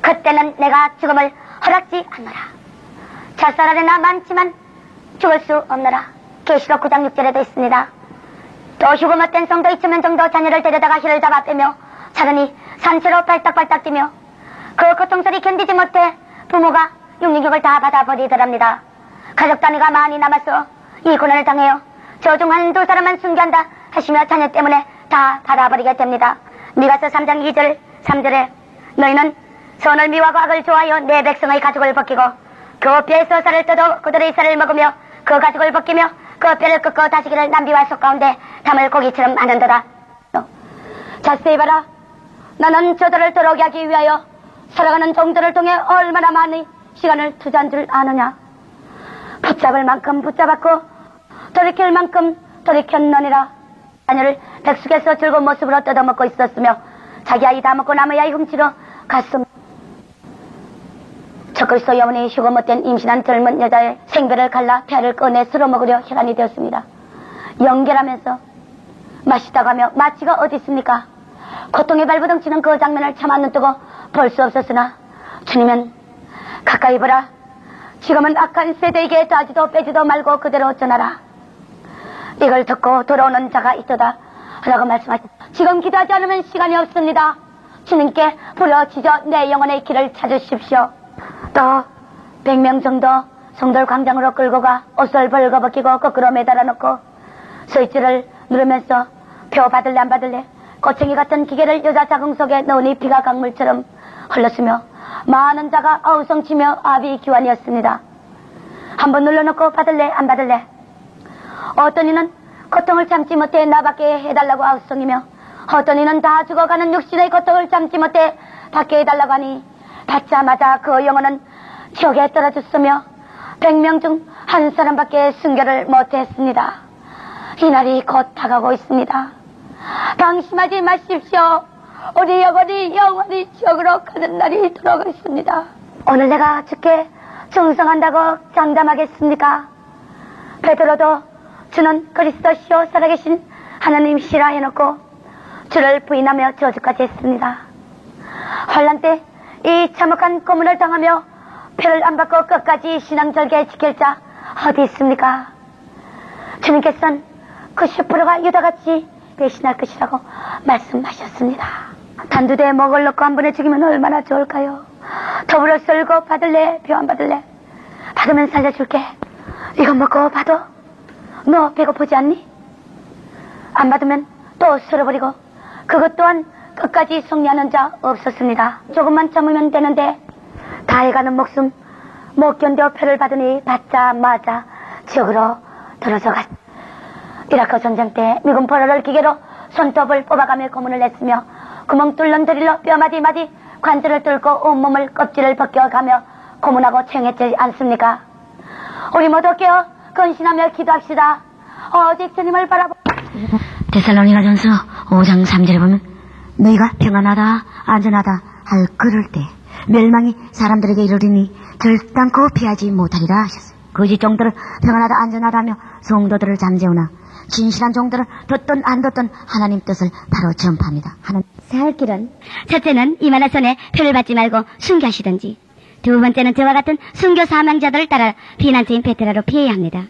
그때는 내가 죽음을 허락지 않노라. 자살하려나 많지만 죽을 수 없노라. 계시록 9장 6절에도 있습니다. 또 휴고 못된 성도 2,000명 정도 자녀를 데려다가 혀를 잡아 빼며 사르니 산채로 발딱발딱 뛰며 그 고통소리 견디지 못해 부모가 666을 다 받아버리더랍니다. 가족 단위가 많이 남아서 이 고난을 당해요. 저 중 한두 사람만 순교한다 하시며 자녀 때문에 다 받아버리게 됩니다. 미가서 3장 2절 3절에 너희는 선을 미워하고 악을 좋아하여 내 백성의 가죽을 벗기고 그 뼈에서 살을 뜯어 그들의 살을 먹으며 그 가죽을 벗기며 그 뼈를 꺾어 다시기를 남비와 속 가운데 담을 고기처럼 하는도다. 자세히 봐라. 나는 저들을 돌아오게 하기 위하여 살아가는 종들을 통해 얼마나 많이 시간을 투자한 줄 아느냐. 붙잡을 만큼 붙잡았고 돌이킬 만큼 돌이켰느니라. 자녀를 백숙에서 즐거운 모습으로 뜯어먹고 있었으며 자기 아이 다 먹고 남의 아이 훔치러 갔음. 적글소 여원이 휴고 못된 임신한 젊은 여자의 생배를 갈라 폐를 꺼내 술어 먹으려 혈안이 되었습니다. 연결하면서 맛있다고 하며 마취가 어디 있습니까? 고통에 발부둥치는 그 장면을 차마 눈뜨고 볼 수 없었으나 주님은 가까이 보라. 지금은 악한 세대에게 더하지도 빼지도 말고 그대로 전하라. 이걸 듣고 돌아오는 자가 있도다 라고 말씀하셨다. 지금 기도하지 않으면 시간이 없습니다. 주님께 부르짖어 내 영혼의 길을 찾으십시오. 또 100명 정도 성돌 광장으로 끌고 가 옷을 벌거벗기고 거꾸로 매달아 놓고 스위치를 누르면서 표 받을래 안 받을래 고챙이 같은 기계를 여자 자궁 속에 넣으니 피가 강물처럼 흘렀으며 많은 자가 아우성치며 아비기환이었습니다. 한번 눌러놓고 받을래 안 받을래. 어떤 이는 고통을 참지 못해 나밖에 해달라고 아우성이며 어떤 이는 다 죽어가는 육신의 고통을 참지 못해 받게 해달라고 하니 받자마자 그 영혼은 지옥에 떨어졌으며 100명 중 한 사람밖에 순교를 못했습니다. 이날이 곧 다가오고 있습니다. 방심하지 마십시오. 우리 영원히 지옥으로 가는 날이 들어오고 있습니다. 오늘 내가 주께 충성한다고 장담하겠습니까? 베드로도 주는 그리스도시요 살아계신 하나님이시라 해놓고 주를 부인하며 저주까지 했습니다. 환난 때 이 참혹한 고문을 당하며 표를 안 받고 끝까지 신앙절개 지킬 자 어디 있습니까? 주님께서는 90%가 유다같이 배신할 것이라고 말씀하셨습니다. 단두대에 목을 넣고 한 번에 죽이면 얼마나 좋을까요? 더불어 썰고 받을래? 표 안 받을래? 받으면 살려줄게. 이거 먹고 받아. 너 배고프지 않니? 안 받으면 또 썰어버리고 그것 또한 끝까지 승리하는 자 없었습니다. 조금만 참으면 되는데 다해가는 목숨 못 견뎌 표를 받으니 받자마자 지옥으로 떨어져 갔. 이라크 전쟁 때 미군 포로를 기계로 손톱을 뽑아가며 고문을 냈으며 구멍 뚫는 드릴로 뼈 마디마디 관절을 뚫고 온몸을 껍질을 벗겨가며 고문하고 채용했지 않습니까? 우리 모두 깨어 건신하며 기도합시다. 오직 주님을 바라보. 데살로니가전서 5장 3절에 보면 너희가 평안하다 안전하다 할 그럴 때 멸망이 사람들에게 이르리니 결단코 피하지 못하리라 하셨어요. 거짓 종들은 평안하다 안전하다며 성도들을 잠재우나 진실한 종들은 듣든 안 듣든 하나님 뜻을 바로 전파합니다. 살 길은 첫째는 이만한 손에 표를 받지 말고 순교하시든지 두 번째는 저와 같은 순교 사망자들을 따라 피난처인 베테라로 피해야 합니다.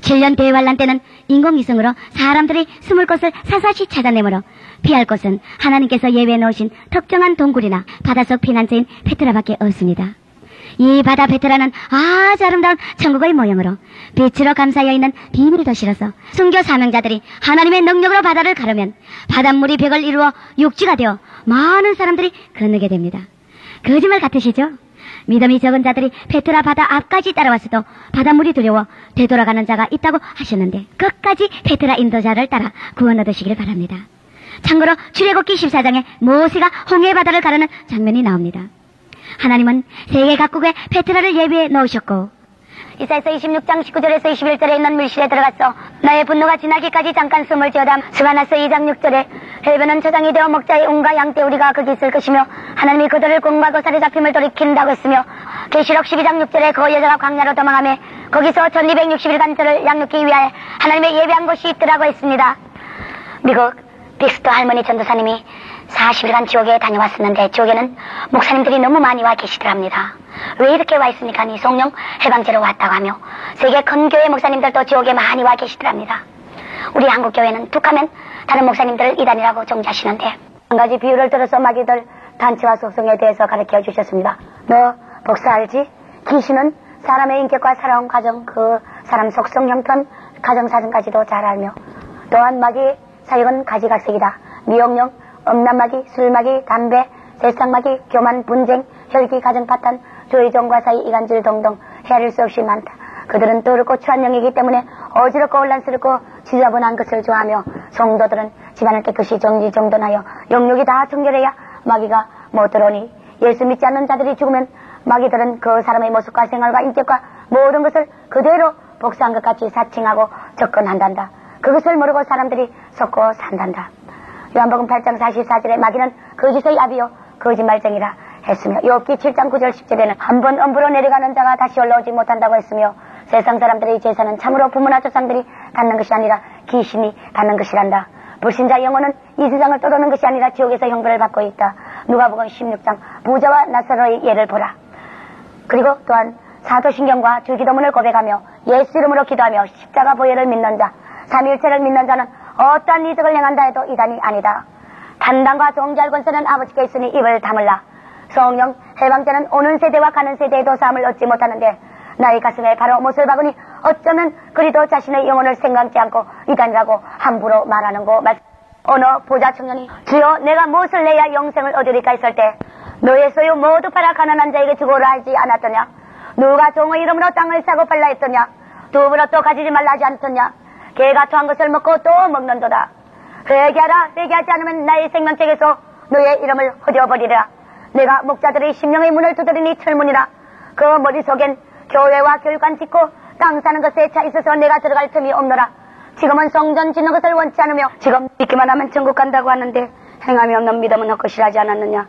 7년 대환란 때는 인공위성으로 사람들이 숨을 곳을 사사시 찾아내므로 피할 곳은 하나님께서 예외해 놓으신 특정한 동굴이나 바닷속 피난처인 베테라밖에 없습니다. 이 바다 베테라는 아주 아름다운 천국의 모형으로 빛으로 감싸여 있는 비밀 도시로서 순교 사명자들이 하나님의 능력으로 바다를 가르면 바닷물이 벽을 이루어 육지가 되어 많은 사람들이 건너게 됩니다. 거짓말 같으시죠? 믿음이 적은 자들이 베테라 바다 앞까지 따라왔어도 바닷물이 두려워 되돌아가는 자가 있다고 하셨는데 끝까지 베테라 인도자를 따라 구원 얻으시길 바랍니다. 참고로 출애굽기 14장에 모세가 홍해 바다를 가르는 장면이 나옵니다. 하나님은 세계 각국에 베테라를 예비해 놓으셨고 이사야서 26장 19절에서 21절에 있는 밀실에 들어갔어 나의 분노가 지나기까지 잠깐 숨을 지어다. 스바나서 2장 6절에 해변은 저장이 되어 목자의 온과 양떼우리가 거기 있을 것이며 하나님이 그들을 공과 고사리 잡힘을 돌이킨다고 했으며 계시록 12장 6절에 그 여자가 광야로 도망하며 거기서 1260일간 저를 양육하기 위하여 하나님의 예비한 곳이 있더라고 했습니다. 미국 빅스터 할머니 전도사님이 40일간 지옥에 다녀왔었는데 지옥에는 목사님들이 너무 많이 와 계시더랍니다. 왜 이렇게 와 있습니까? 하니 성령 해방제로 왔다고 하며 세계 큰 교회 목사님들도 지옥에 많이 와 계시더랍니다. 우리 한국교회는 툭하면 다른 목사님들을 이단이라고 정죄하시는데 한 가지 비유를 들어서 마귀들 단체와 속성에 대해서 가르쳐 주셨습니다. 너 복사 알지? 귀신은 사람의 인격과 살아온 과정, 그 사람 속성 형편, 가정사정까지도 잘 알며 또한 마귀 사역은 가지각색이다. 미용령, 음란마귀, 술마귀, 담배, 세상막이 교만, 분쟁, 혈기, 가정 파탄, 조의종과 사이, 이간질 동동 헤아릴 수 없이 많다. 그들은 떠오르고 추한 영이기 때문에 어지럽고 혼란스럽고 지저분한 것을 좋아하며 성도들은 집안을 깨끗이 정리정돈하여 영육이 다 청결해야 마귀가 못 들어오니 예수 믿지 않는 자들이 죽으면 마귀들은 그 사람의 모습과 생활과 인격과 모든 것을 그대로 복사한 것 같이 사칭하고 접근한단다. 그것을 모르고 사람들이 속고 산단다. 요한복음 8장 44절에 마귀는 거짓의 아비요 거짓말쟁이라 했으며 욥기 7장 9절 10절에는 한 번 엄부로 내려가는 자가 다시 올라오지 못한다고 했으며 세상 사람들의 제사는 참으로 부모나 조상들이 갖는 것이 아니라 귀신이 갖는 것이란다. 불신자 영혼은 이 세상을 떠도는 것이 아니라 지옥에서 형벌을 받고 있다. 누가복음 16장 부자와 나사로의 예를 보라. 그리고 또한 사도신경과 주기도문을 고백하며 예수 이름으로 기도하며 십자가 보혈을 믿는 자, 삼위일체를 믿는 자는 어떠한 이적을 행한다 해도 이단이 아니다. 판단과 종잘 권세는 아버지께 있으니 입을 다물라. 성령 해방자는 오는 세대와 가는 세대에도 사함을 얻지 못하는데 나의 가슴에 바로 못을 박으니 어쩌면 그리도 자신의 영혼을 생각지 않고 이단이라고 함부로 말하는 거 말. 어느 부자 청년이 주여 내가 무엇을 내야 영생을 얻으리까 했을 때 너의 소유 모두 팔아 가난한 자에게 주고라 하지 않았더냐. 누가 종의 이름으로 땅을 사고 팔라 했더냐. 두부로 또 가지지 말라 하지 않았더냐. 개가 토한 것을 먹고 또 먹는도다. 회개하라. 회개하지 않으면 나의 생명책에서 너의 이름을 헛되어버리라. 내가 목자들의 심령의 문을 두드리니 철문이라. 그 머릿속엔 교회와 교육관 짓고 땅 사는 것에 차 있어서 내가 들어갈 틈이 없노라. 지금은 성전 짓는 것을 원치 않으며 지금 믿기만 하면 천국 간다고 하는데 행함이 없는 믿음은 헛것이라지 않았느냐.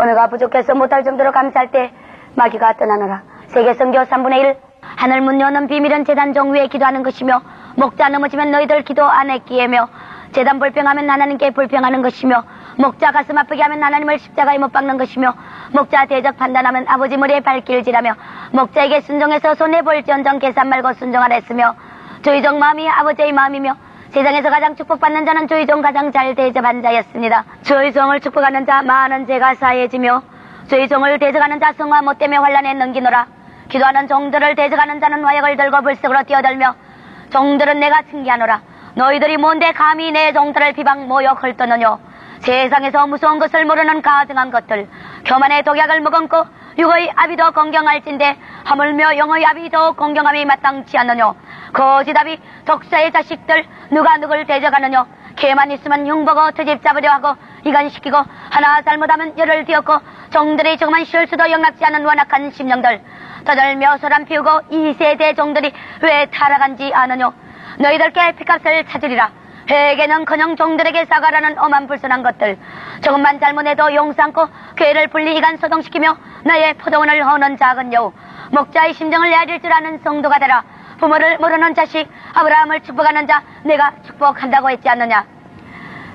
오늘가 부족해서 못할 정도로 감사할 때 마귀가 떠나노라. 세계선교 3분의 1 하늘 문 여는 비밀은 제단 정위에 기도하는 것이며 목자 넘어지면 너희들 기도 안 했기에며 제단 불평하면 하나님께 불평하는 것이며 목자 가슴 아프게 하면 하나님을 십자가에 못 박는 것이며 목자 대적 판단하면 아버지 머리에 발길질하며 목자에게 순종해서 손해볼지언정 계산 말고 순종하라 했으며 조의종 마음이 아버지의 마음이며 세상에서 가장 축복받는 자는 조의종 가장 잘 대접한 자였습니다. 조의종을 축복하는 자 많은 죄가 사해지며 조의종을 대적하는 자 성화 못되며 환란에 넘기노라. 기도하는 종들을 대적하는 자는 화약을 들고 불쑥으로 뛰어들며 종들은 내가 징계하노라. 너희들이 뭔데 감히 내 종들을 비방 모욕을 떠느뇨. 세상에서 무서운 것을 모르는 가증한 것들 교만의 독약을 머금고 육의 아비도 공경할진대 하물며 영의 아비도 공경함이 마땅치 않느뇨. 거지답이 독사의 자식들 누가 누굴 대적하느뇨. 개만 있으면 흉보고 트집 잡으려 하고 이간시키고 하나 잘못하면 열을 띄었고 종들이 조그만 실수도 용납지 않은 완악한 심령들 떠들며 소란 피우고 이 세대 종들이 왜 타락한지 아느뇨. 너희들께 핏값을 찾으리라. 회개는커녕 종들에게 사과라는 엄한 불순한 것들 조금만 잘못해도 용서 않고 괴를 분리 이간 소동시키며 나의 포도원을 허는 작은 여우 목자의 심정을 헤아릴 줄 아는 성도가 되라. 부모를 모르는 자식 아브라함을 축복하는 자 내가 축복한다고 했지 않느냐.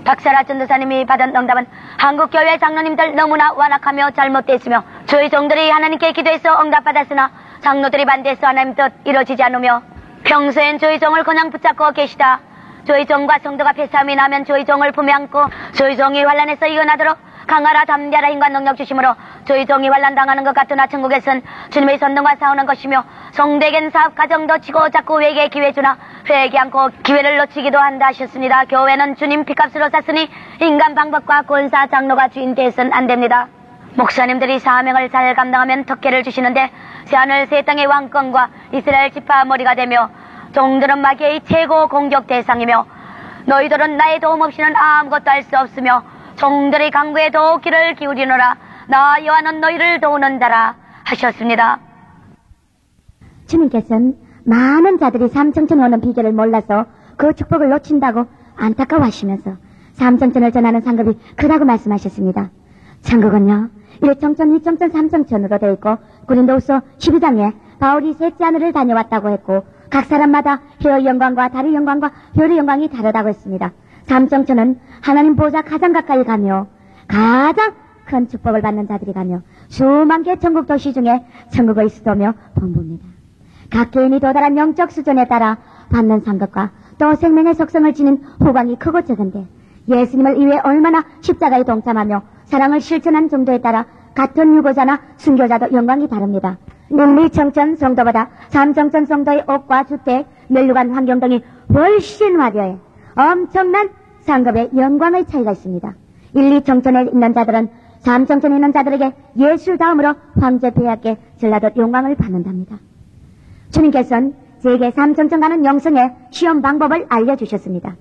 박사라 전도사님이 받은 응답은 한국교회 장로님들 너무나 완악하며 잘못됐으며 저희 종들이 하나님께 기도해서 응답받았으나 장로들이 반대해서 하나님 뜻 이루어지지 않으며 평소엔 저희 종을 그냥 붙잡고 계시다. 저희 종과 성도가 패싸움이 나면 저희 종을 품에 안고 저희 종이 환란에서 이어나도록 강하라 담대하라 힘과 능력 주심으로 저희 종이 환란 당하는 것 같으나 천국에선 주님의 선동과 싸우는 것이며 성대겐 사업 가정도 치고 자꾸 회개의 기회 주나 회개 않고 기회를 놓치기도 한다 하셨습니다. 교회는 주님 피값으로 샀으니 인간 방법과 권사 장로가 주인 되선 안 됩니다. 목사님들이 사명을 잘 감당하면 특혜를 주시는데 새하늘 새 땅의 왕권과 이스라엘 지파 머리가 되며 종들은 마귀의 최고 공격 대상이며 너희들은 나의 도움 없이는 아무것도 할 수 없으며 종들의 강구에 더욱 귀를 기울이노라. 나 여호와는 너희를 도우는 자라 하셨습니다. 주님께서는 많은 자들이 삼성천 오는 비결을 몰라서 그 축복을 놓친다고 안타까워하시면서 삼성천을 전하는 상급이 크다고 말씀하셨습니다. 천국은요 1청천, 2청천, 3청천으로 되어 있고 고린도후서 12장에 바울이 셋째 하늘을 다녀왔다고 했고 각 사람마다 혀의 영광과 다리 영광과 별의 영광이 다르다고 했습니다. 삼청천은 하나님 보좌 가장 가까이 가며 가장 큰 축복을 받는 자들이 가며 수만 개의 천국 도시 중에 천국의 수도며 본부입니다. 각 개인이 도달한 영적 수준에 따라 받는 상급과 또 생명의 속성을 지닌 호강이 크고 적은데 예수님을 이외에 얼마나 십자가에 동참하며 사랑을 실천한 정도에 따라 같은 유고자나 순교자도 영광이 다릅니다. 1, 2청천 성도보다 3청천 성도의 옷과 주택, 멸류관 환경 등이 훨씬 화려해 엄청난 상급의 영광의 차이가 있습니다. 1, 2청천에 있는 자들은 삼청천에 있는 자들에게 예수 다음으로 황제 폐하께 전라도 영광을 받는답니다. 주님께서는 제게 삼청천 가는 영성의 시험 방법을 알려주셨습니다.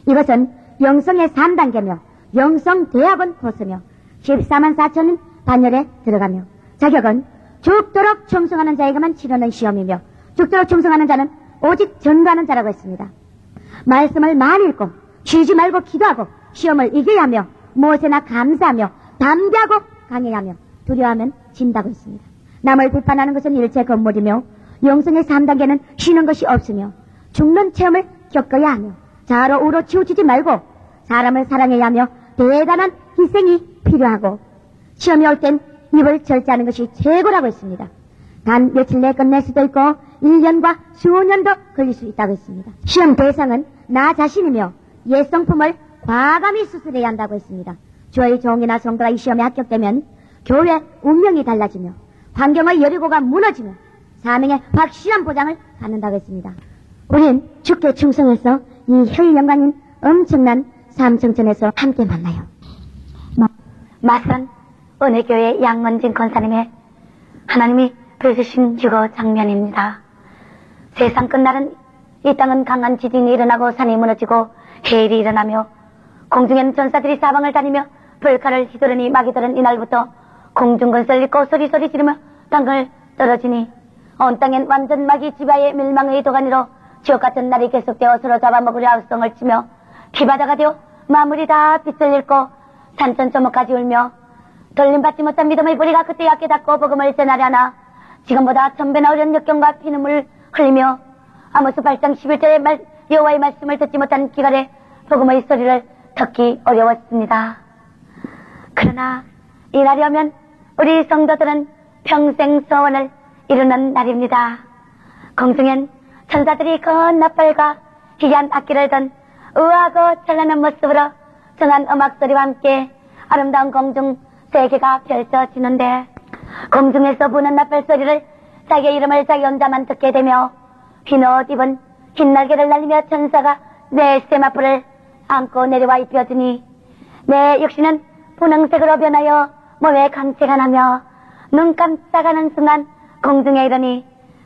이것은 영성의 3단계며 영성대학원 코스며 14만 4천은 반열에 들어가며 자격은 죽도록 충성하는 자에게만 치르는 시험이며 죽도록 충성하는 자는 오직 전도하는 자라고 했습니다. 말씀을 많이 읽고 쉬지 말고 기도하고 시험을 이겨야 하며 무엇에나 감사하며 담대하고 강해야 하며 두려워하면 진다고 했습니다. 남을 비판하는 것은 일체 건물이며 영성의 3단계는 쉬는 것이 없으며 죽는 체험을 겪어야 하며 좌로 우로 치우치지 말고 사람을 사랑해야 하며 대단한 희생이 필요하고 시험이 올 땐 입을 절제하는 것이 최고라고 했습니다. 단 며칠 내에 끝낼 수도 있고 1년과 수년도 걸릴 수 있다고 했습니다. 시험 대상은 나 자신이며 옛 성품을 과감히 수술해야 한다고 했습니다. 주의 종이나 성도가 이 시험에 합격되면 교회 운명이 달라지며 환경의 여리고가 무너지며 사명의 확실한 보장을 갖는다고 했습니다. 우린 주께 충성해서 이 혈 영광인 엄청난 삼청천에서 함께 만나요. 마산 은혜교회 양원진 권사님의 하나님이 펴주신 주거 장면입니다. 세상 끝날은 이 땅은 강한 지진이 일어나고 산이 무너지고 해일이 일어나며 공중에는 전사들이 사방을 다니며 불칼을 휘두르니 막이 들은 이날부터 공중건설 읽고 소리소리 지르며 땅을 떨어지니 온 땅엔 완전 막이 지바의 멸망의 도가니로 지옥같은 날이 계속되어 서로 잡아먹으려 합성을 치며 피바다가 되어 마물이 다 빛을 잃고 산천조목까지 울며 돌림받지 못한 믿음의 뿌리가 그때 약게 닿고 복음을 전하려나 지금보다 1000배나 어려운 역경과 피눈물을 흘리며 아모스 8장 11절의 여호와의 말씀을 듣지 못한 기갈에 복음의 소리를 듣기 어려웠습니다. 그러나 이 날이 오면 우리 성도들은 평생 소원을 이루는 날입니다. 공중엔 천사들이 큰 나팔과 희귀한 악기를 든 우아하고 찬란한 모습으로 정한 음악소리와 함께 아름다운 공중 세계가 펼쳐지는데 공중에서 부는 나팔 소리를 자기의 이름을 자기 혼자만 듣게 되며 흰 옷 입은 흰 날개를 날리며 천사가 내 세마포를 안고 내려와 입혀주니 내 육신은 분홍색으로 변하여 몸에 강체가 나며 눈 깜짝하는 순간 공중에 이르니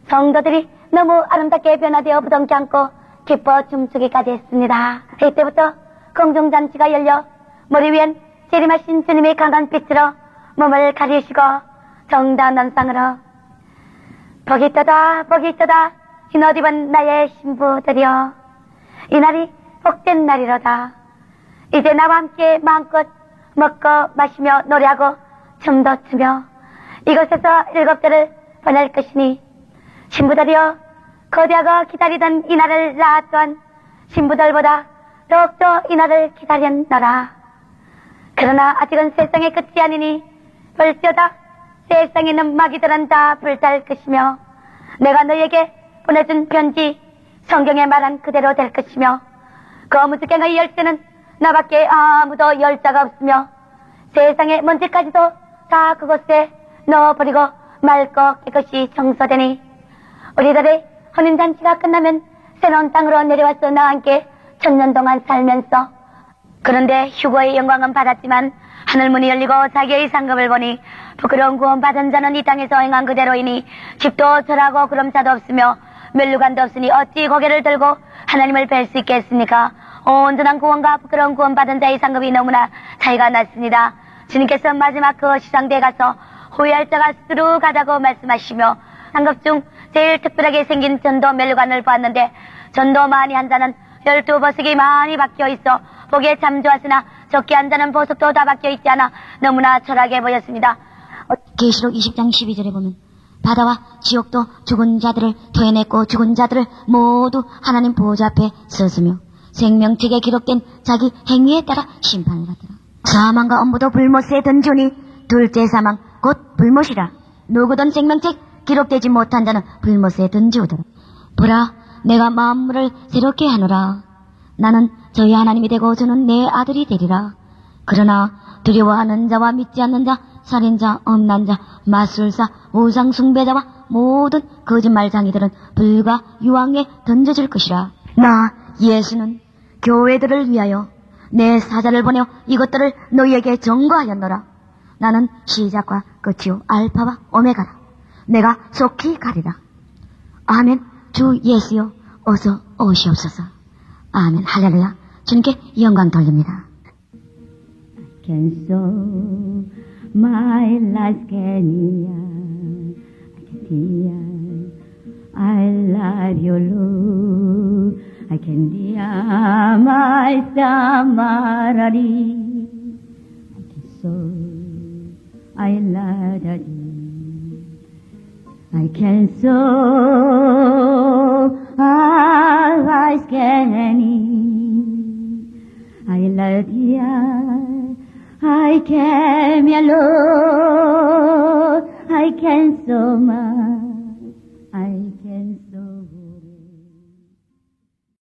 성도들이 너무 아름답게 변화되어 부둥켜 안고 기뻐 춤추기까지 했습니다. 이때부터 공중잔치가 열려 머리 위엔 재림하신 주님의 강한 빛으로 몸을 가리시고 정다운 남상으로 복이 있도다 복이 있도다 흰 옷 입은 나의 신부들이여 이날이 복된 날이로다. 이제 나와 함께 마음껏 먹고 마시며 노래하고 춤도 추며 이곳에서 7달을 보낼 것이니 신부들이여 거대하고 기다리던 이날을 나 또한 신부들보다 더욱더 이날을 기다렸노라. 그러나 아직은 세상의 끝이 아니니 볼지어다 세상에 있는 마귀들은 다 불탈 것이며 내가 너에게 보내준 편지 성경에 말한 그대로 될 것이며 그 무지개의 열쇠는 나밖에 아무도 열 자가 없으며 세상의 먼지까지도 다 그곳에 넣어버리고 맑고 깨끗이 청소되니 우리들의 혼인잔치가 끝나면 새로운 땅으로 내려와서 나와 함께 1000년 동안 살면서 그런데 휴거의 영광은 받았지만 하늘문이 열리고 자기의 상급을 보니 부끄러운 구원받은 자는 이 땅에서 행한 그대로이니 집도 절하고 구름차도 없으며 멸류관도 없으니 어찌 고개를 들고 하나님을 뵐 수 있겠습니까? 온전한 구원과 부끄러운 구원받은 자의 상급이 너무나 차이가 났습니다. 주님께서 마지막 그 시상대에 가서 후회할 자가 스스로 가자고 말씀하시며 상급 중 제일 특별하게 생긴 전도 멸류관을 보았는데 전도 많이 한 자는 12보석이 많이 박혀 있어 보기에 참 좋았으나 적게 한 자는 보석도 다 박혀 있지 않아 너무나 철학해 보였습니다. 계시록 20장 12절에 보면 바다와 지옥도 죽은 자들을 토해냈고 죽은 자들을 모두 하나님 보호자 앞에 섰으며 생명책에 기록된 자기 행위에 따라 심판을 받더라. 사망과 엄부도 불못에 던지니 둘째 사망 곧 불못이라. 누구든 생명책 기록되지 못한 자는 불못에 던지우더라. 보라 내가 만물을 새롭게 하노라. 나는 저희 하나님이 되고 저는 내 아들이 되리라. 그러나 두려워하는 자와 믿지 않는 자, 살인자, 음란자, 마술사, 우상 숭배자와 모든 거짓말장이들은 불과 유황에 던져질 것이라. 나 예수는 교회들을 위하여 내 사자를 보내어 이것들을 너희에게 전거하였노라. 나는 시작과 끝이요 알파와 오메가라. 내가 속히 가리라. 아멘. 주 예수여 어서 오시옵소서. 아멘. 할렐루야. 주님께 영광 돌립니다. I can sow my life can hear. I love you, Lord. I can hear my samarari. I can sow. I love thee. I can sow. I can I love thee. I can, my Lord. I can sow my